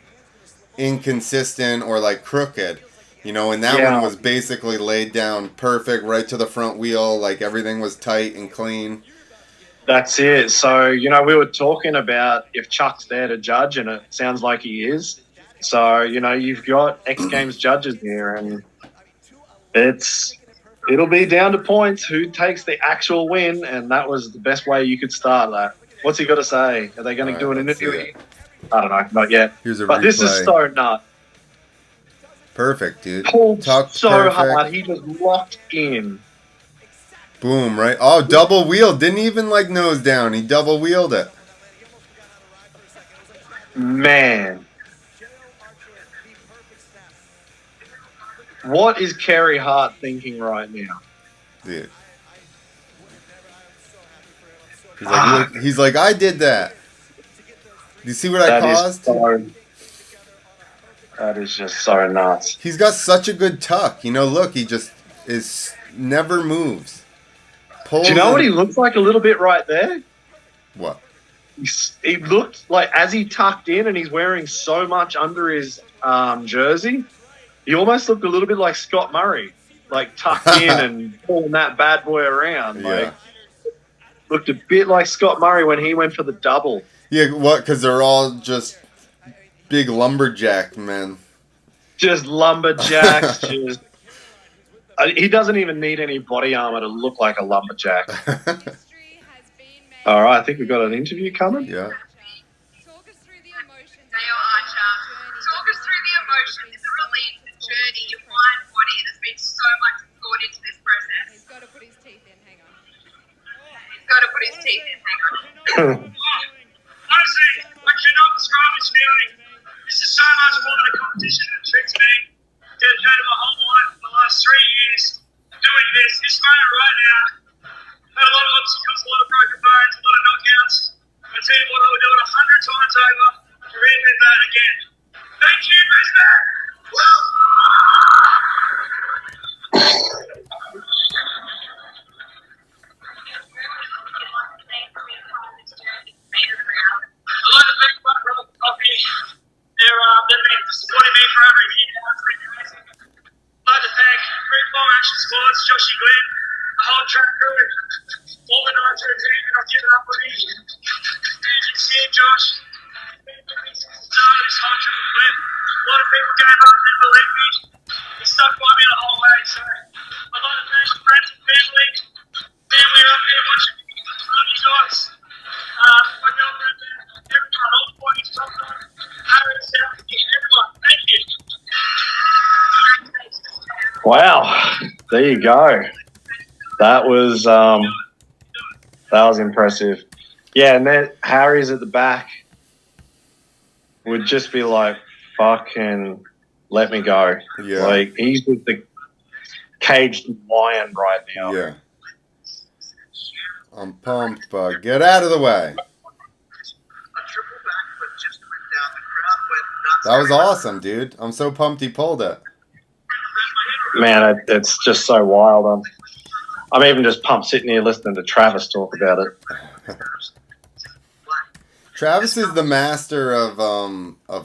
inconsistent or like crooked, you know, and that one was basically laid down perfect, right to the front wheel, like everything was tight and clean. That's it. So, you know, we were talking about if Chuck's there to judge, and it sounds like he is. So, you know, you've got X Games judges here, and it'll be down to points who takes the actual win, and that was the best way you could start that. What's he got to say? Are they going to do an interview? I don't know, not yet. Here's a but replay. This is so nuts. Perfect, dude. Pulled Tucked so perfect. hard, he just locked in. Boom, right? Oh, double wheeled. Didn't even like nose down. He double wheeled it. Man. What is Kerry Hart thinking right now? Dude. He's like, I did that. Do you see what I caused? That is just so nuts. He's got such a good tuck. You know, look, he just never moves. Do you know what he looks like a little bit right there? What? He looked like as he tucked in and he's wearing so much under his jersey, he almost looked a little bit like Scott Murray, like tucked in and pulling that bad boy around. Yeah. Like, looked a bit like Scott Murray when he went for the double. Yeah, what? Because they're all just big lumberjack men. Just lumberjacks. Just he doesn't even need any body armor to look like a lumberjack. All right, I think we've got an interview coming. Yeah. Talk us through the emotions. Dale Archer, talk us through the emotions. It's a really intense journey. Your fine body. There's been so much thought into this process. He's got to put his teeth in. Hang on. He's got to put his teeth in. Hang on. Honestly, I cannot describe this feeling. This is so much more than a competition that tricks me. Dedicated my whole life for the last 3 years doing this. This moment right now. Had a lot of obstacles, a lot of broken bones, a lot of knockouts. I tell you what, I would do it 100 times over to reinvent that again. Thank you, Brisbane! I'd like to thank my brother Coffee. They've been supporting me for over a year now. It's been amazing. I'd like to thank Green Bomb Action Sports, Joshy Glenn, the whole track crew, all the Nitro team that have given up on me. Angie, Sam, Josh, started this whole triple flip. A lot of people gave up, didn't believe me. He stuck by me the whole way. So I'd like to thank friends and family. Family up there watching me. Love you guys. My girlfriend, everyone, all the boys, top on. Harry, South, everyone. Thank you. Wow, there you go. That was impressive. Yeah, and then Harry's at the back would just be like, fucking let me go. Yeah. Like, he's with the caged lion right now. Yeah. I'm pumped, bud. Get out of the way. That was awesome, dude. I'm so pumped he pulled it. Man, it's just so wild. I'm even just pumped sitting here listening to Travis talk about it. Travis is the master of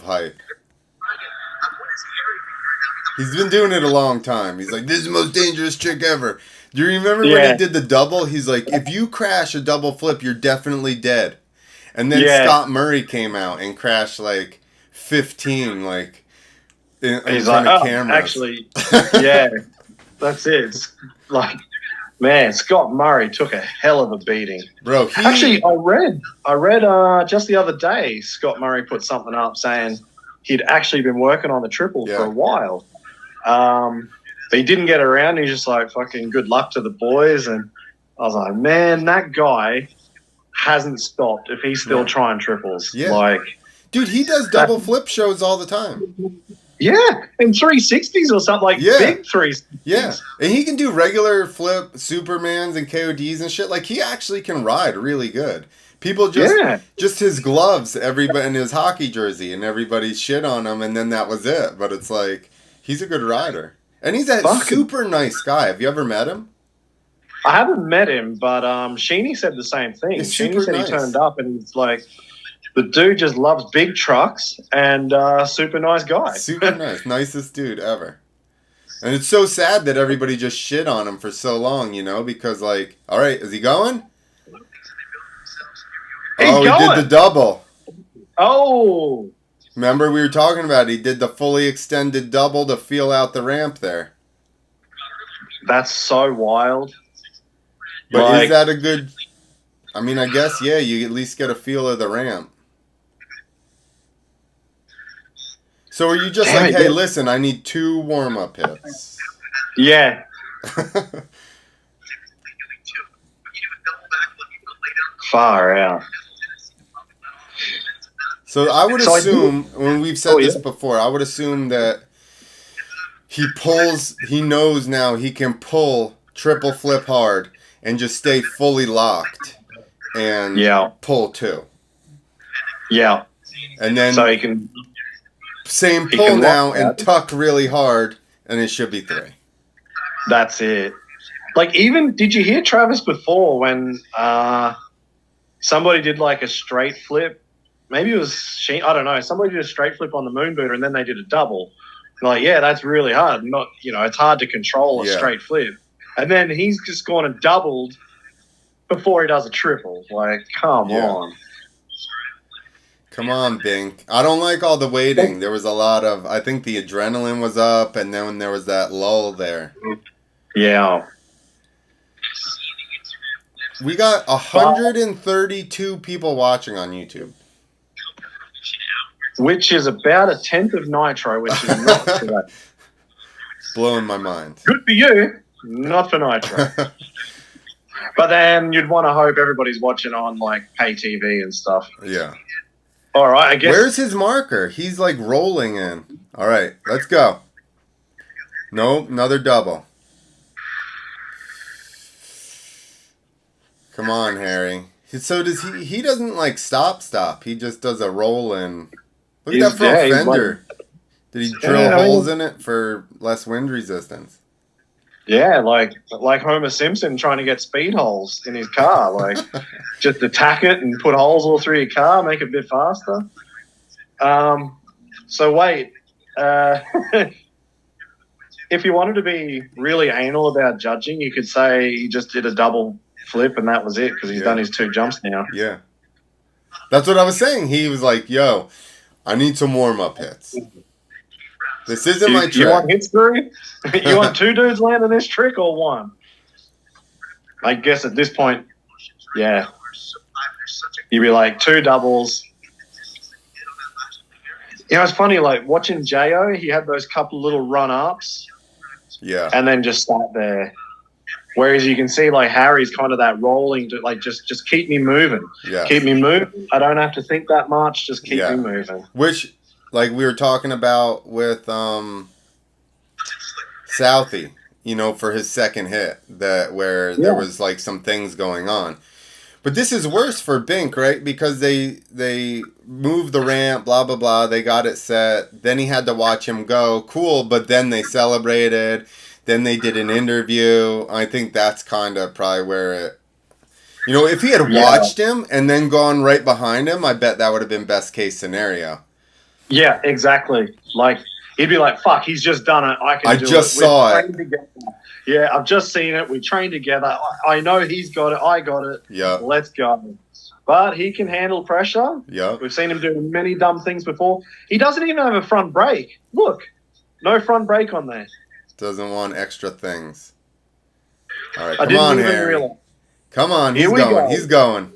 hype. He's been doing it a long time. He's like, this is the most dangerous trick ever. Do you remember when he did the double? He's like, if you crash a double flip, you're definitely dead. And then Scott Murray came out and crashed like 15, like in front of cameras. Actually, yeah, that's it. It's like, man, Scott Murray took a hell of a beating. Bro, actually, I read just the other day, Scott Murray put something up saying he'd actually been working on the triple for a while. But he didn't get around. He's just like, fucking good luck to the boys. And I was like, man, that guy hasn't stopped if he's still trying triples. Yeah. Like, dude, he does double flip shows all the time. Yeah, and 360s or something, like big 360s. Yeah, and he can do regular flip Supermans and KODs and shit. Like, he actually can ride really good. People just his gloves, everybody, and his hockey jersey, and everybody shit on him, and then that was it. But it's like, he's a good rider. And he's a super nice guy. Have you ever met him? I haven't met him, but Sheeny said the same thing. Sheeny said he turned up, and he's like, the dude just loves big trucks and super nice guy. Super nice. Nicest dude ever. And it's so sad that everybody just shit on him for so long, you know, because, like, all right, is he going? He did the double. Oh. Remember we were talking about it. He did the fully extended double to feel out the ramp there. That's so wild. But is that a good... I mean, I guess, yeah, you at least get a feel of the ramp. So are you just like, hey, listen, I need 2 warm-up hits? Yeah. Far out. So I would assume, when we've said this before, I would assume that he knows now he can pull triple flip hard and just stay fully locked and pull 2. Yeah. And then so he can same pull now and tuck really hard, and it should be 3. That's it. Like, even, did you hear Travis before when somebody did like a straight flip? Maybe it was I don't know. Somebody did a straight flip on the moon booter, and then they did a double. Like, yeah, that's really hard. Not, it's hard to control a Yeah. straight flip. And then he's just gone and doubled before he does a triple. Like, come Yeah. on. Come on, Bink. I don't like all the waiting. There was a lot of, I think the adrenaline was up, and then there was that lull there. Yeah. We got 132 people watching on YouTube. Which is about a tenth of Nitro, which is not too bad. Blowing my mind. Good for you, not for Nitro. But then you'd want to hope everybody's watching on, like, pay TV and stuff. Yeah. All right, I guess. Where's his marker? He's like rolling in. All right, let's go. Nope, another double. Come on, Harry. So does he? He doesn't like stop. He just does a roll in. Look at that front fender. Did he drill holes in it for less wind resistance? Yeah, like Homer Simpson trying to get speed holes in his car. Like, just attack it and put holes all through your car, make it a bit faster. So wait, if you wanted to be really anal about judging, you could say he just did a double flip and that was it because he's done his 2 jumps now. Yeah. That's what I was saying. He was like, yo, I need some warm-up hits. This isn't my trick. You want hit screw? You want 2 dudes landing this trick or 1? I guess at this point, yeah. You'd be like 2 doubles. It's funny, like watching Jo, he had those couple little run-ups. Yeah. And then just sat there. Whereas you can see, like, Harry's kind of that rolling, to, like, just keep me moving. Yeah. Keep me moving. I don't have to think that much. Just keep me moving. Which, like we were talking about with Southie, for his second hit, where there was, like, some things going on. But this is worse for Bink, right? Because they moved the ramp, blah, blah, blah. They got it set. Then he had to watch him go. Cool, but then they celebrated. Then they did an interview. I think that's kind of probably where it... if he had watched him and then gone right behind him, I bet that would have been best case scenario. Yeah, exactly. Like, he'd be like, fuck, he's just done it. I just saw it. Yeah, I've just seen it. We trained together. I know he's got it. I got it. Yeah. Let's go. But he can handle pressure. Yeah. We've seen him do many dumb things before. He doesn't even have a front brake. Look, no front brake on there. Doesn't want extra things. All right, I come on, didn't even Harry. realize. Come on, he's Here we going. go. He's going.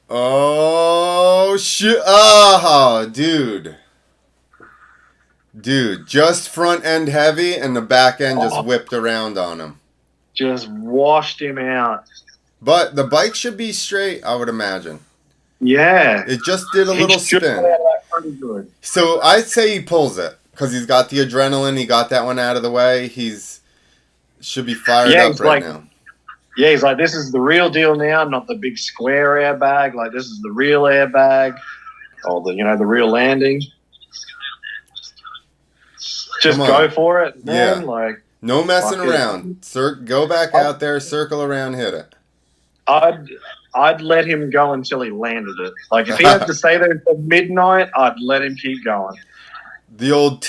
Oh, shit. Oh, dude. Dude, just front end heavy and the back end just whipped around on him. Just washed him out. But the bike should be straight, I would imagine. Yeah. It just did a little should spin. have that pretty good. So I'd say he pulls it because he's got the adrenaline. He got that one out of the way. Should be fired up right now. Yeah, he's like, this is the real deal now, not the big square airbag. Like, this is the real airbag, or the real landing. Just go for it, man. Yeah. Like, no messing around. Go back out there, circle around, hit it. I'd let him go until he landed it. Like, if he had to stay there until midnight, I'd let him keep going. The old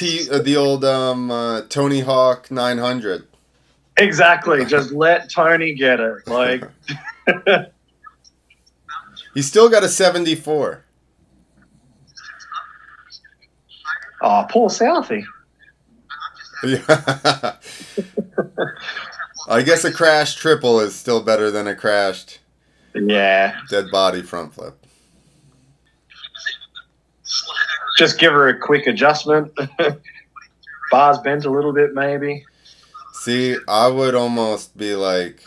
Tony Hawk 900. Exactly. Just let Tony get it. Like, he's still got a 74. Oh, poor Southie. Yeah. I guess a crashed triple is still better than a crashed dead body front flip. Just give her a quick adjustment. Bars bent a little bit, maybe. See, I would almost be like...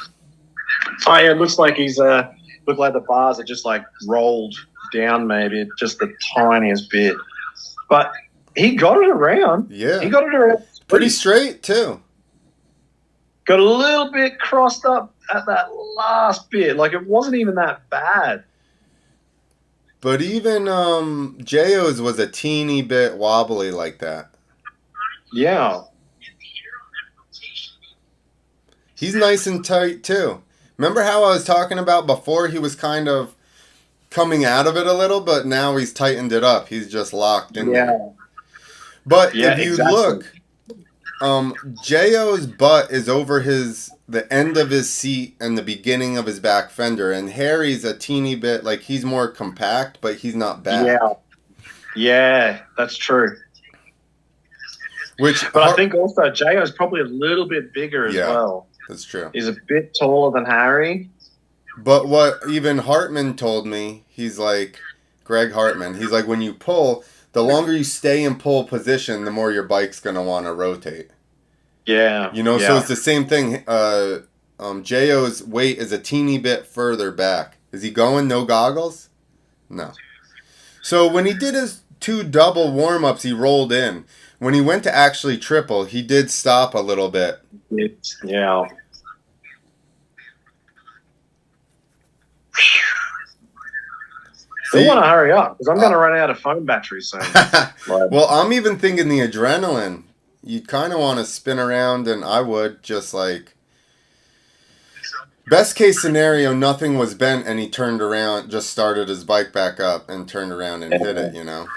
Oh, yeah, it looks like look like the bars are just, like, rolled down, maybe, just the tiniest bit. But he got it around. Yeah. He got it around. Pretty straight, too. Got a little bit crossed up at that last bit. Like, it wasn't even that bad. But even Jo's was a teeny bit wobbly like that. Yeah. He's nice and tight, too. Remember how I was talking about before he was kind of coming out of it a little, but now he's tightened it up. He's just locked in there. But Yeah, if you exactly. look, J.O.'s butt is over the end of his seat and the beginning of his back fender, and Harry's a teeny bit, like, he's more compact, but he's not back. Yeah, that's true. Which, But I think also J.O.'s probably a little bit bigger as Yeah. well. that's true. He's a bit taller than Harry. But what even Hartman told me, he's like, Greg Hartman, he's like, when you pull, the longer you stay in pull position, the more your bike's going to want to rotate. Yeah. You know, so it's the same thing. J.O.'s weight is a teeny bit further back. Is he going no goggles? No. So when he did his 2 double warm-ups, he rolled in. When he went to actually triple, he did stop a little bit. Yeah. See? I want to hurry up because I'm going to run out of phone battery soon. Well, I'm even thinking the adrenaline. You kind of want to spin around, and I would just like. Best case scenario, nothing was bent, and he turned around, just started his bike back up, and turned around and hit it. You know.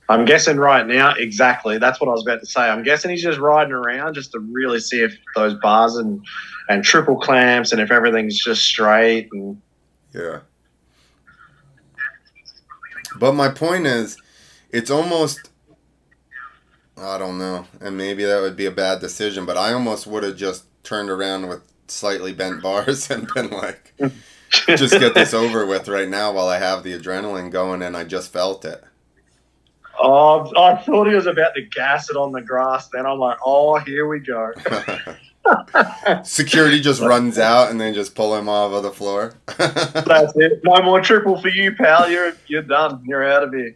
I'm guessing right now, exactly. That's what I was about to say. I'm guessing he's just riding around just to really see if those bars and triple clamps and if everything's just straight. And Yeah. But my point is, it's almost, I don't know, and maybe that would be a bad decision, but I almost would have just turned around with slightly bent bars and been like, just get this over with right now while I have the adrenaline going and I just felt it. Oh, I thought he was about to gas it on the grass. Then I'm like, oh, here we go. Security just runs out and they just pull him off of the floor. That's it. No more triple for you, pal. You're done. You're out of here.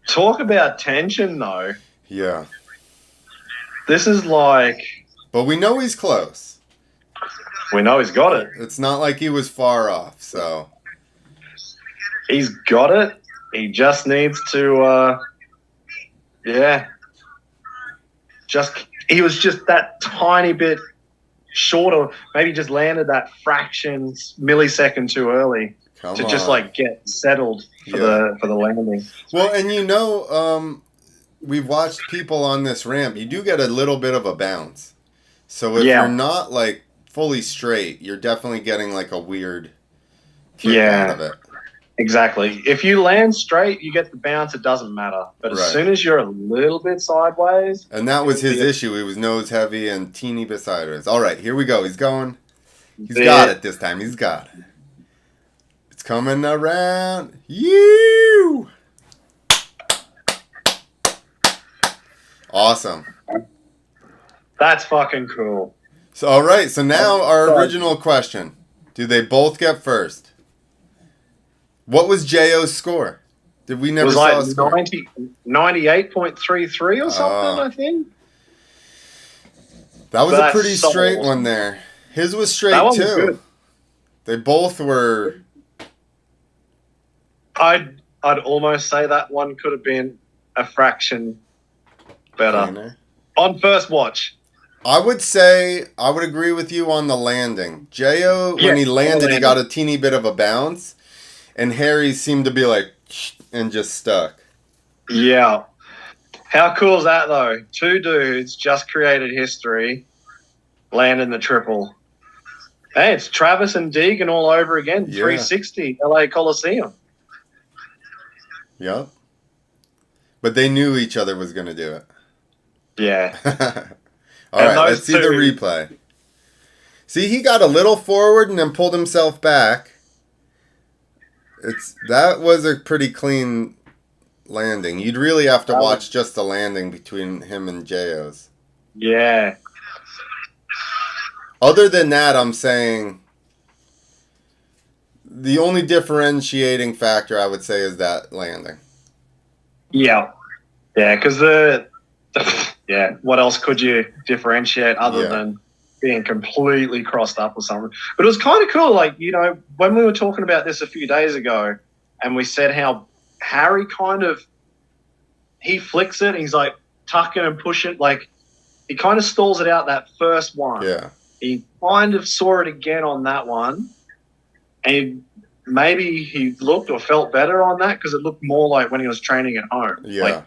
Talk about tension, though. Yeah. This is like... But we know he's close. We know he's got it. It's not like he was far off, so... He's got it. He just needs to, he was just that tiny bit shorter. Maybe just landed that fraction millisecond too early just like get settled for the landing. Well, and you know, we've watched people on this ramp. You do get a little bit of a bounce. So if you're not like fully straight, you're definitely getting like a weird kick out of it. Exactly. If you land straight, you get the bounce, it doesn't matter. But as soon as you're a little bit sideways... And that was his issue. He was nose heavy and teeny bit sideways. All right, here we go. He's going. He's got it this time. He's got it. It's coming around. You. Awesome. That's fucking cool. So, all right, so now our original question. Do they both get first? What was J.O.'s score? Did we never saw a score? 98.33 or something, I think. That was a pretty straight one there. His was straight too. Good. They both were. I'd almost say that one could have been a fraction better. On first watch. I would say, I would agree with you on the landing. J.O., when he landed, he got a teeny bit of a bounce. And Harry seemed to be like, and just stuck. Yeah. How cool is that, though? 2 dudes just created history, landing the triple. Hey, it's Travis and Deegan all over again. 360, LA Coliseum. Yep. But they knew each other was going to do it. Yeah. All right, let's see the replay. See, he got a little forward and then pulled himself back. That was a pretty clean landing. You'd really have to watch just the landing between him and J.O.'s. Yeah. Other than that, I'm saying the only differentiating factor I would say is that landing. Yeah. Yeah, because what else could you differentiate other than being completely crossed up or something? But it was kind of cool, like, you know, when we were talking about this a few days ago and we said how Harry he flicks it and he's like tucking and pushing, like he kind of stalls it out that first one. Yeah. He kind of saw it again on that one and maybe he looked or felt better on that because it looked more like when he was training at home. Yeah. Like,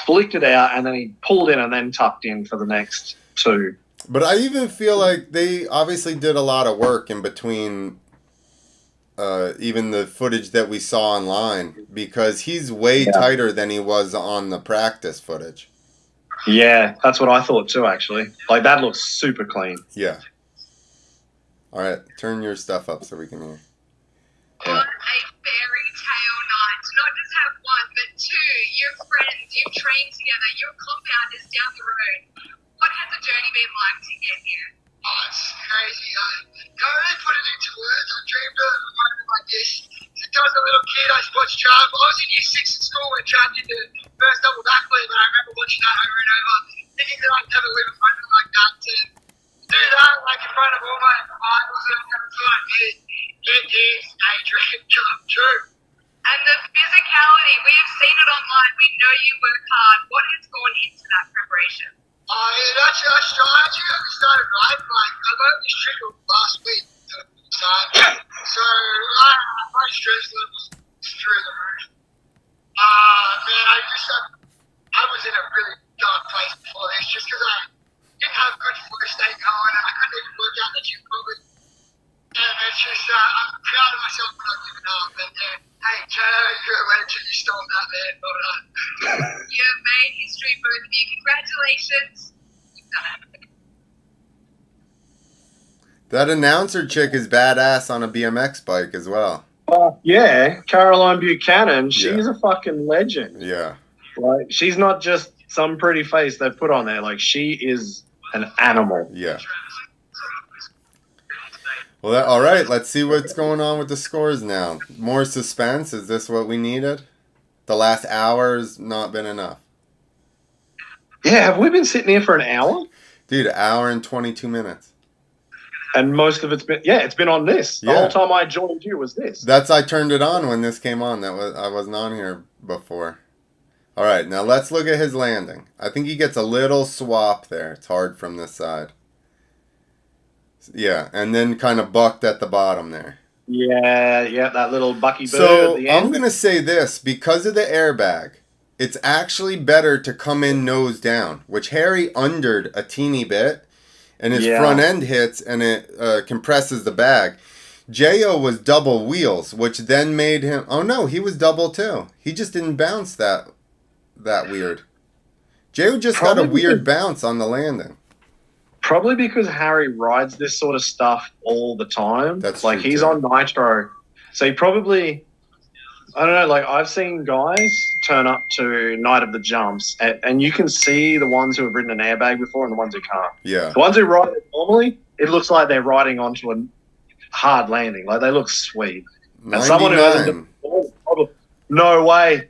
flicked it out and then he pulled in and then tucked in for the next two. But I even feel like they obviously did a lot of work in between even the footage that we saw online, because he's way tighter than he was on the practice footage. Yeah, that's what I thought too, actually. Like, that looks super clean. Yeah. All right, turn your stuff up so we can hear. What a fairy tale night. To not just have one, but two. You're friends, you've trained together, your compound is down the road. What has the journey been like to get here? Oh, it's crazy. Can't really put it into words. I dreamed of a moment like this. Since I was a little kid, I watched Trav. I was in year 6 at school when Trav did the first double backflip, and I remember watching that over and over, thinking that I'd never live a moment like that. To do that, like, in front of all my idols that I've never thought I'd meet, it is a dream come true. And the physicality, we have seen it online. We know you work hard. What has gone into that preparation? That's our strategy. We started right. Like, I got this trigger last week. So my stress levels through the roof. Man, I was in a really dark place before this just because I didn't have good flow state going and I couldn't even work out the gym properly. And it's just, I'm proud of myself for not giving up. And hey, Joe, you're a legend. You stole that, man. Well done. You have made history, both of you. Congratulations. You've done it. That announcer chick is badass on a BMX bike as well. Yeah, Caroline Buchanan, she's a fucking legend. Yeah. Like, she's not just some pretty face they put on there. Like, she is an animal. Yeah. Well, all right. Let's see what's going on with the scores now. More suspense. Is this what we needed? The last hour's not been enough. Yeah, have we been sitting here for an hour? Dude, hour and 22 minutes. And most of it's been on this. The whole time I joined you was this. I turned it on when this came on. I wasn't on here before. All right, now let's look at his landing. I think he gets a little swap there. It's hard from this side. Yeah, and then kind of bucked at the bottom there. Yeah, that little Bucky bird So at the end. I'm going to say this. Because of the airbag, it's actually better to come in nose down, which Harry undered a teeny bit, and his front end hits, and it compresses the bag. Jo was double wheels, which then made him... Oh, no, he was double, too. He just didn't bounce that weird. Jo just got a weird bounce on the landing. Probably because Harry rides this sort of stuff all the time. That's like, true, he's too. on Nitro. So he probably... I don't know, like, I've seen guys turn up to Night of the Jumps, and you can see the ones who have ridden an airbag before and the ones who can't. Yeah. The ones who ride it normally, it looks like they're riding onto a hard landing. Like, they look sweet. And someone who hasn't done it before, no way.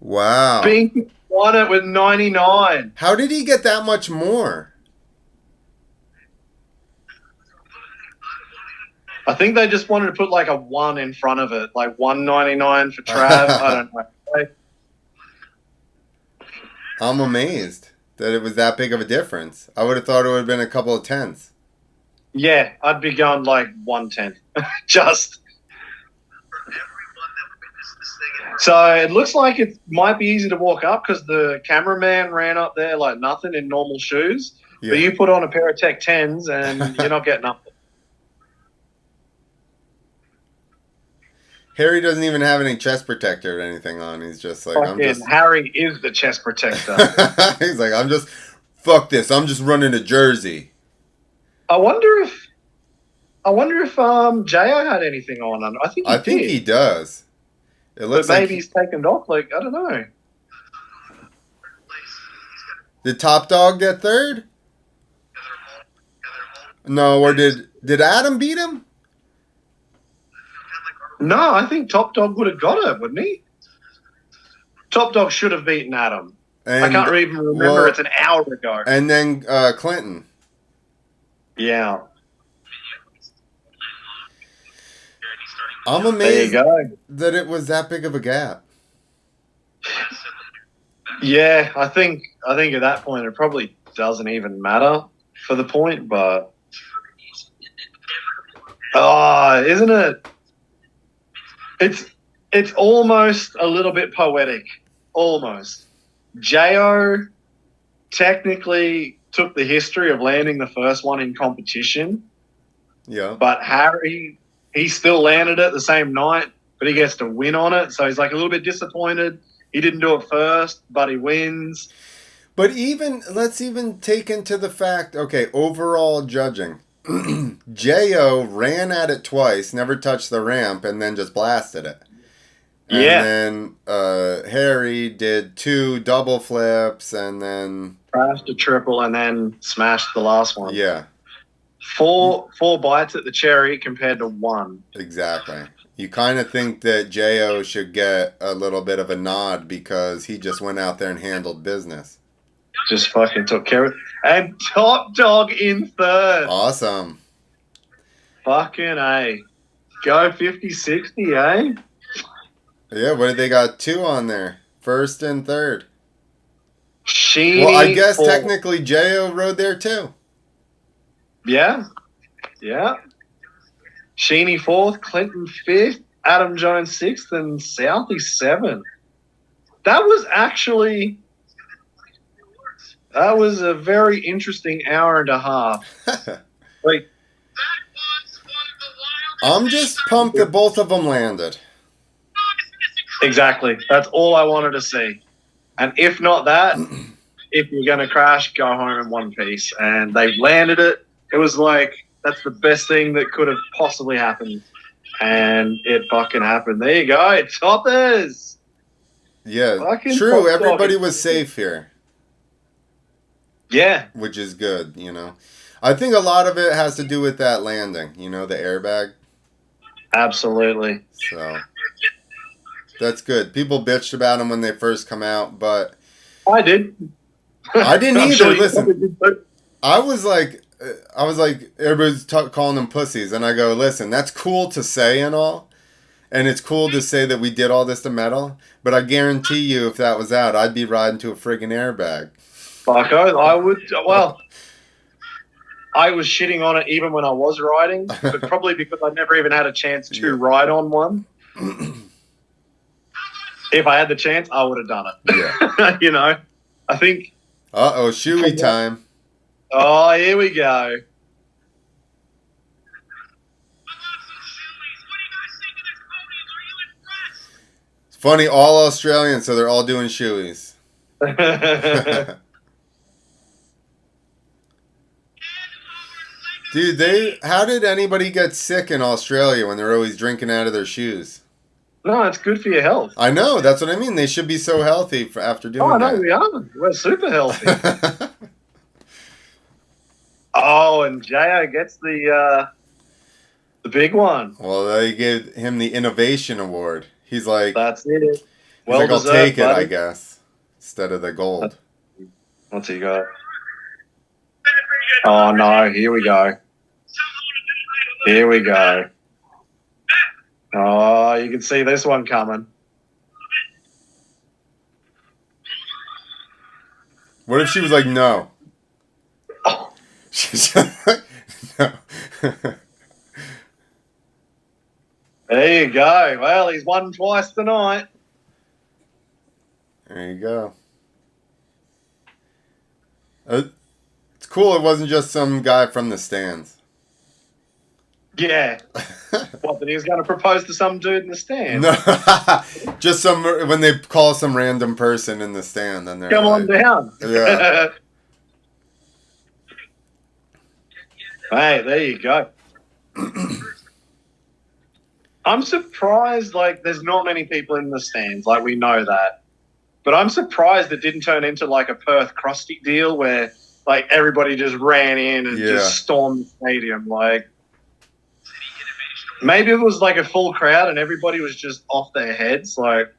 Wow. Bink won it with 99. How did he get that much more? I think they just wanted to put like a 1 in front of it, like 199 for Trav. I don't know. I'm amazed that it was that big of a difference. I would have thought it would have been a couple of tenths. Yeah, I'd be going like 110. Just. So it looks like it might be easy to walk up because the cameraman ran up there like nothing in normal shoes. Yeah. But you put on a pair of Tech 10s and you're not getting up. Harry doesn't even have any chest protector or anything on. He's just like, Harry is the chest protector. He's like, fuck this. I'm just running to Jersey. I wonder if Jo had anything on. I think he does. It looks but maybe like he's taken off. Like, I don't know. Did Top Dog get third? No, or did Adam beat him? No, I think Top Dog would have got it, wouldn't he? Top Dog should have beaten Adam. And, I can't even remember. It's an hour ago. And then Clinton. Yeah. I'm amazed There you go. that it was that big of a gap. Yeah, I think at that point it probably doesn't even matter for the point, but isn't it It's almost a little bit poetic. Almost. Jo technically took the history of landing the first one in competition, Yeah. but Harry, he still landed it the same night, but he gets to win on it. So he's like a little bit disappointed. He didn't do it first, but he wins. But let's even take into the fact, okay, overall judging. Jo ran at it twice, never touched the ramp, and then just blasted it. And Yeah. then Harry did 2 double flips, and then Crashed a triple and then smashed the last one. yeah, Four bites at the cherry compared to 1. exactly. You kind of think that Jo should get a little bit of a nod because he just went out there and handled business. Just fucking took care of it. And top dog in third. Awesome. Fucking A. Go 50-60, eh? Yeah, what did they got 2 on there? First and third. Sheeny Well, I guess fourth. technically Jo rode there too. Yeah. Yeah. Sheeny 4th, Clinton 5th, Adam Jones 6th, and Southie 7th. That was a very interesting hour and a half. Like, I'm just pumped that both of them landed. exactly. That's all I wanted to see. And if not that, if you're going to crash, go home in one piece. And they landed it. It was like, that's the best thing that could have possibly happened. And it fucking happened. There you go. Toppers. Yeah, Fucking true. top Everybody dog. was safe here, Yeah. which is good, you know. I think a lot of it has to do with that landing, you know, the airbag. Absolutely. So that's good. People bitched about them when they first come out, but I did. I didn't I'm either. sure you Listen, probably did too. I was like, everybody's calling them pussies, and I go, listen, that's cool to say and all, and it's cool to say that we did all this to metal, but I guarantee you, if that was out, I'd be riding to a friggin' airbag. Fuck, I would. Well, I was shitting on it even when I was riding, but probably because I never even had a chance to ride on one. If I had the chance, I would have done it. Yeah. You know, I think. Uh-oh, shoey time. Oh, here we go. It's funny, all Australian, so they're all doing shoeys. Dude, how did anybody get sick in Australia when they're always drinking out of their shoes? No, it's good for your health. I know, that's what I mean. They should be so healthy after doing Oh, no, that. we are. We're super healthy. Oh, and Jo gets the big one. Well, they gave him the innovation award. He's like, That's it. he's Well like, I'll deserved, take it, buddy. I guess, instead of the gold. What's he got? Oh, no. Here we go. Here we go. Oh, you can see this one coming. What if she was like, no? Oh. She's like, no. There you go. Well, he's won twice tonight. There you go. It's cool it wasn't just some guy from the stands. Yeah. What, that he was going to propose to some dude in the stand? No, just when they call some random person in the stand, then they're Come on like, down. Yeah. Hey, there you go. I'm surprised, like, there's not many people in the stands. Like, we know that. But I'm surprised it didn't turn into, like, a Perth Krusty deal where, like, everybody just ran in and just stormed the stadium. Like, maybe it was, like, a full crowd and everybody was just off their heads. Like,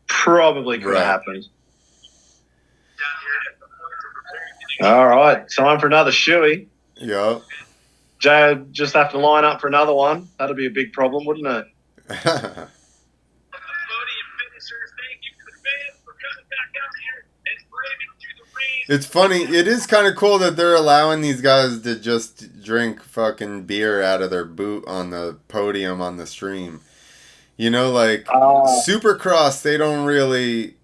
probably could have happened. All right, time for another shoey. Yup. Jay just have to line up for another one. That'd be a big problem, wouldn't it? It's funny. It is kind of cool that they're allowing these guys to just drink fucking beer out of their boot on the podium on the stream. You know, like Supercross, they don't really.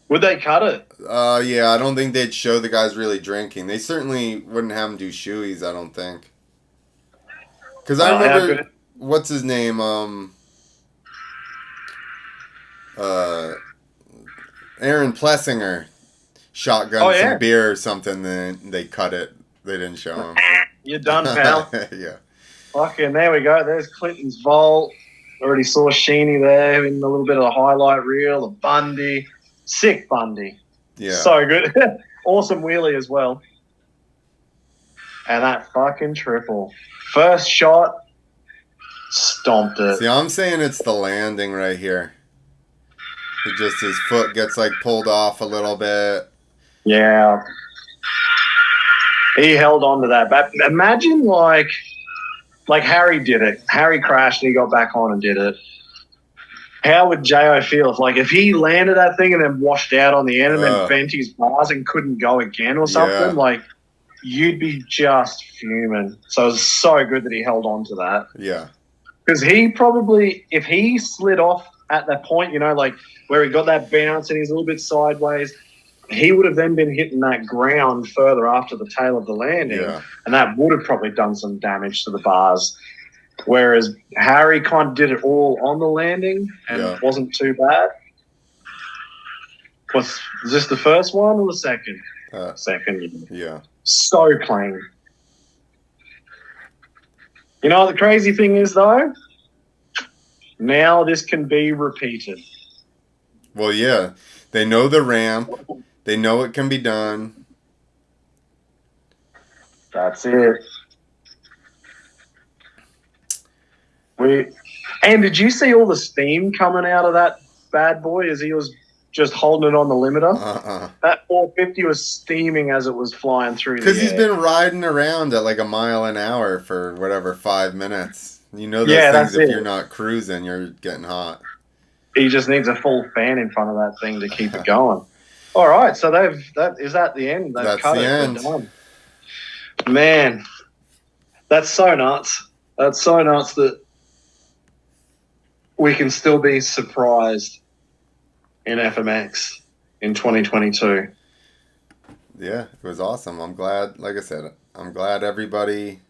Would they cut it? Yeah, I don't think they'd show the guys really drinking. They certainly wouldn't have them do shoeies, I don't think. Because I How remember, good? what's his name? Aaron Plessinger shotgun Oh, yeah. some beer or something, then they cut it. They didn't show him. You're done, pal. Yeah. Fucking, there we go. There's Clinton's vault. Already saw Sheeny there in a little bit of the highlight reel. The Bundy. Sick Bundy. Yeah. So good. Awesome wheelie as well. And that fucking triple. First shot, stomped it. See, I'm saying it's the landing right here. It just, his foot gets like pulled off a little bit. Yeah. He held on to that. But imagine like Harry did it. Harry crashed and he got back on and did it. How would Jo feel if he landed that thing and then washed out on the end and then bent his bars and couldn't go again or something? Yeah. Like, you'd be just fuming. So it was so good that he held on to that. Yeah. Because he probably, if he slid off at that point, you know, like where he got that bounce and he's a little bit sideways, he would have then been hitting that ground further after the tail of the landing. Yeah. And that would have probably done some damage to the bars. Whereas Harry kind of did it all on the landing and it wasn't too bad. Was this the first one or the second? Second. Yeah. So clean. You know what the crazy thing is, though? Now this can be repeated. Well, yeah. They know the ramp. They know it can be done. That's it. And did you see all the steam coming out of that bad boy as he was just holding it on the limiter? That 450 was steaming as it was flying through the air. Because he's been riding around at like a mile an hour for whatever, 5 minutes. You know those things, if you're not cruising, you're getting hot. He just needs a full fan in front of that thing to keep it going. All right, so is that the end? They've That's cut the it. end. They're done. Man, that's so nuts. That's so nuts that we can still be surprised in FMX in 2022. Yeah, it was awesome. I'm glad, like I said, I'm glad everybody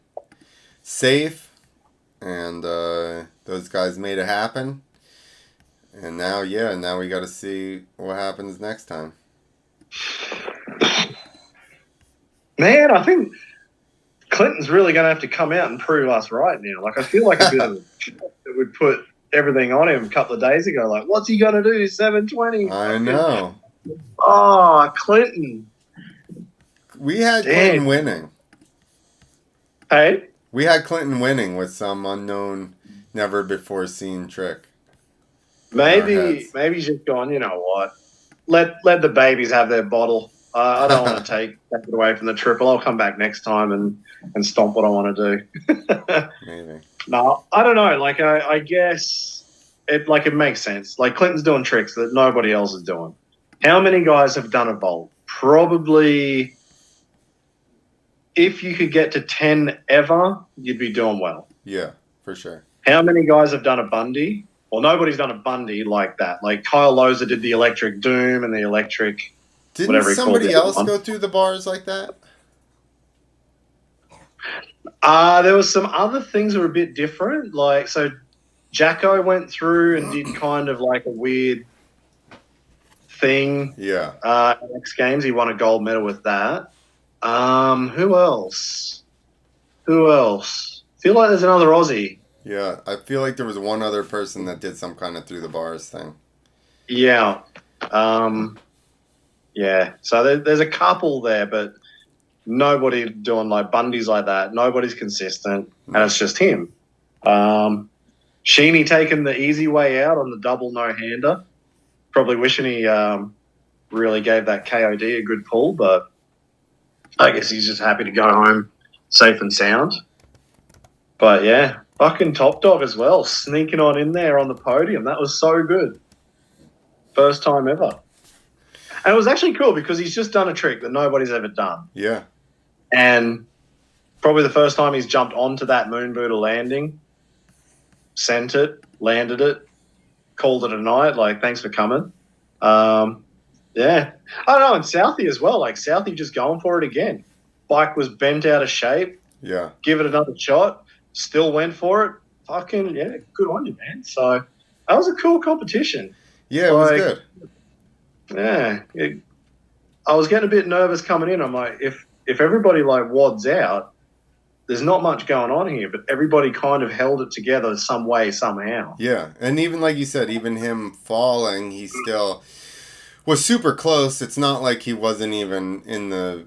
safe and those guys made it happen. And now, now we got to see what happens next time. Man, I think Clinton's really going to have to come out and prove us right now. Like, I feel like a bit of a that would put everything on him a couple of days ago. Like, what's he going to do? 720? I know. Oh, Clinton. We had Clinton winning. Hey? We had Clinton winning with some unknown, never before seen trick. Maybe he's just gone, you know what? Let the babies have their bottle. I don't want to take it away from the triple. I'll come back next time and stomp what I want to do. Maybe. No, I don't know. Like, I guess it makes sense. Like, Clinton's doing tricks that nobody else is doing. How many guys have done a vault? Probably, if you could get to 10 ever, you'd be doing well. Yeah, for sure. How many guys have done a Bundy? Well, nobody's done a Bundy like that. Like, Kyle Loza did the electric Doom and the electric Didn't somebody else go through the bars like that? There was some other things that were a bit different. Like, so Jacko went through and did kind of like a weird thing. Yeah. X Games, he won a gold medal with that. Who else? Feel like there's another Aussie. Yeah, I feel like there was one other person that did some kind of through the bars thing. Yeah. Yeah. So there's a couple there, but nobody doing like Bundys like that. Nobody's consistent, and it's just him. Sheeny taking the easy way out on the double no-hander. Probably wishing he really gave that KOD a good pull, but I guess he's just happy to go home safe and sound. But yeah, fucking Top Dog as well, sneaking on in there on the podium. That was so good. First time ever. And it was actually cool because he's just done a trick that nobody's ever done. Yeah. And probably the first time he's jumped onto that moon booter landing, sent it, landed it, called it a night. Like, thanks for coming. Yeah. I don't know, and Southie as well. Like, Southie just going for it again. Bike was bent out of shape. Yeah. Give it another shot. Still went for it. Fucking, yeah, good on you, man. So that was a cool competition. Yeah, it was good. Yeah. I was getting a bit nervous coming in. I'm like, if everybody, like, wads out, there's not much going on here, but everybody kind of held it together some way, somehow. Yeah, and even like you said, even him falling, he still was super close. It's not like he wasn't even in the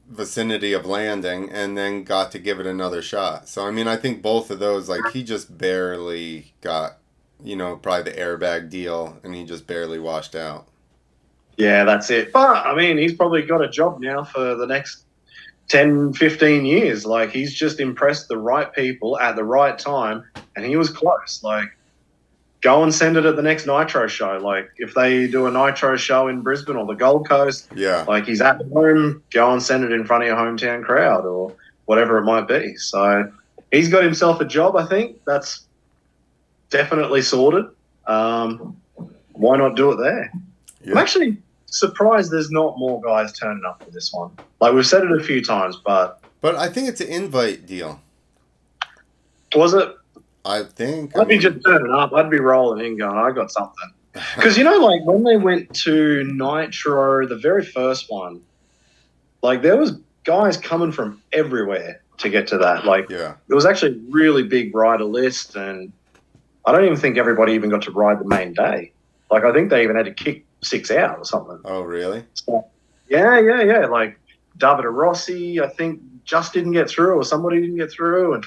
vicinity of landing and then got to give it another shot. So, I mean, I think both of those, like, he just barely got, probably the airbag deal, and he just barely washed out. Yeah, that's it. But, I mean, he's probably got a job now for the next 10, 15 years. Like, he's just impressed the right people at the right time, and he was close. Like, go and send it at the next Nitro show. Like, if they do a Nitro show in Brisbane or the Gold Coast, Yeah. like, he's at home, go and send it in front of your hometown crowd or whatever it might be. So he's got himself a job, I think. That's definitely sorted. Why not do it there? Yeah. I'm actually surprised there's not more guys turning up for this one. Like, we've said it a few times, but I think it's an invite deal. was it? I think. I'd be just turning up. I'd be rolling in going, I got something. Because, like, when they went to Nitro, the very first one, like, there was guys coming from everywhere to get to that. Like, Yeah. it was actually a really big rider list, and I don't even think everybody even got to ride the main day. Like, I think they even had to kick 6 out or something. Oh, really? So, yeah. Like, Davide Rossi, I think, just didn't get through, or somebody didn't get through. And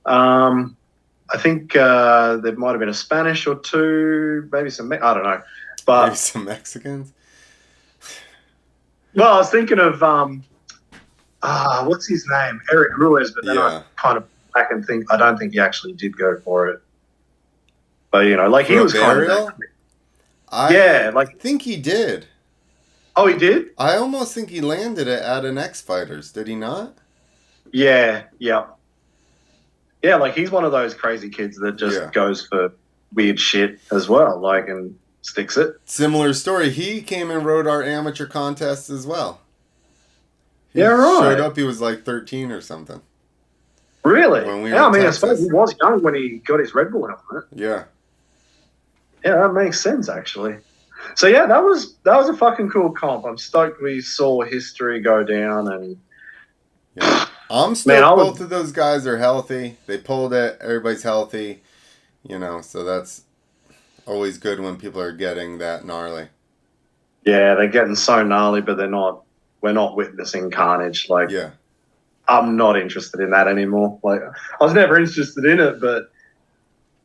I think there might have been a Spanish or two, maybe some, I don't know. But Maybe some Mexicans? well, I was thinking of, what's his name? Eric Ruiz, but then Yeah. I kind of back and think, I don't think he actually did go for it. But, like, he For a was kind burial? of, yeah, like, I think he did. oh, he did? I almost think he landed it at an X Fighters. Did he not? Yeah. Yeah, like, he's one of those crazy kids that just Yeah. goes for weird shit as well, like, and sticks it. Similar story. He came and rode our amateur contest as well. He Yeah, right. showed up. He was like 13 or something. Really? When we were Yeah, I in mean, Texas. I suppose he was young when he got his Red Bull helmet. Yeah. Yeah, that makes sense, actually. So, yeah, that was a fucking cool comp. I'm stoked we saw history go down, and Yeah. I'm stoked Man, I would- both of those guys are healthy. They pulled it. Everybody's healthy. So that's always good when people are getting that gnarly. yeah, they're getting so gnarly, but we're not witnessing carnage. Like, Yeah. I'm not interested in that anymore. Like, I was never interested in it, but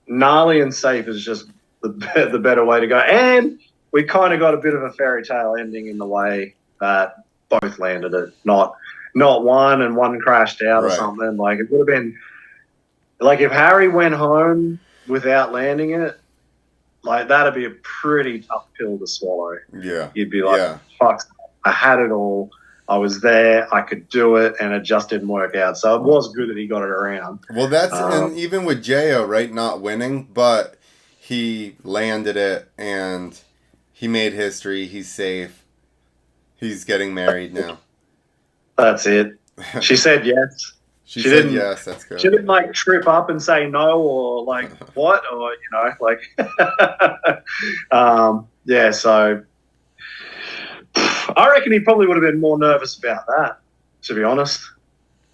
gnarly and safe is just the better way to go. And we kind of got a bit of a fairy tale ending in the way that both landed it. Not one and one crashed out or Right. something. Like, it would have been like if Harry went home without landing it, like, that'd be a pretty tough pill to swallow. Yeah. You'd be like, Yeah. fuck, I had it all. I was there. I could do it, and it just didn't work out. So it was good that he got it around. Well, that's and even with Jo, right, not winning, but he landed it and he made history. He's safe. He's getting married now. That's it. She said yes. She she said didn't- yes. That's good. She didn't, like, trip up and say no or, like, what? Or, like, yeah, so I reckon he probably would have been more nervous about that, to be honest.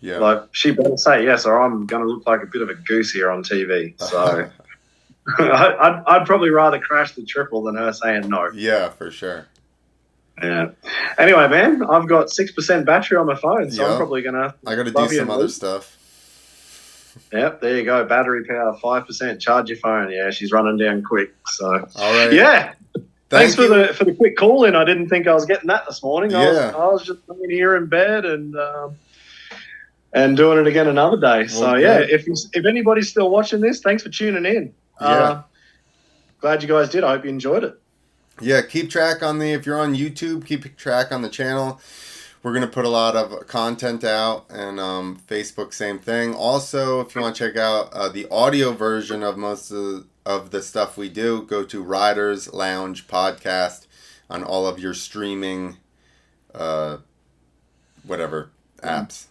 Yeah. Like, she better say yes or I'm going to look like a bit of a goose here on TV. So I'd probably rather crash the triple than her saying no. Yeah, for sure. Yeah. Anyway, man, I've got 6% battery on my phone, so Yeah. I'm probably going to... I got to do some other stuff. Yep, there you go. Battery power, 5%. Charge your phone. Yeah, she's running down quick. So, All right. yeah. Thanks for you. the quick call in. I didn't think I was getting that this morning. Yeah. I was just laying here in bed and doing it again another day. So, Well, yeah, good. if anybody's still watching this, thanks for tuning in. Yeah. Glad you guys did. I hope you enjoyed it. Yeah, keep track on if you're on YouTube, keep track on the channel. we're going to put a lot of content out, and Facebook, same thing. Also, if you want to check out the audio version of most of the stuff we do, go to Riders Lounge Podcast on all of your streaming, whatever, apps.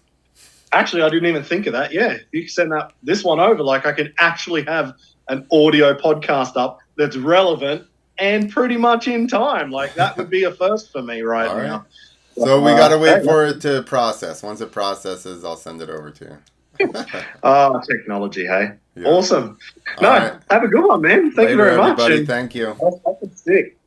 Actually, I didn't even think of that. Yeah, you can send this one over. Like, I can actually have an audio podcast up that's relevant and pretty much in time. Like, that would be a first for me right All now. So we got to wait for it to process. Once it processes, I'll send it over to you. Oh, technology, hey. Yeah. Awesome. All No, right. have a good one, man. Thank you Later, very much. everybody. And Thank you. that's sick.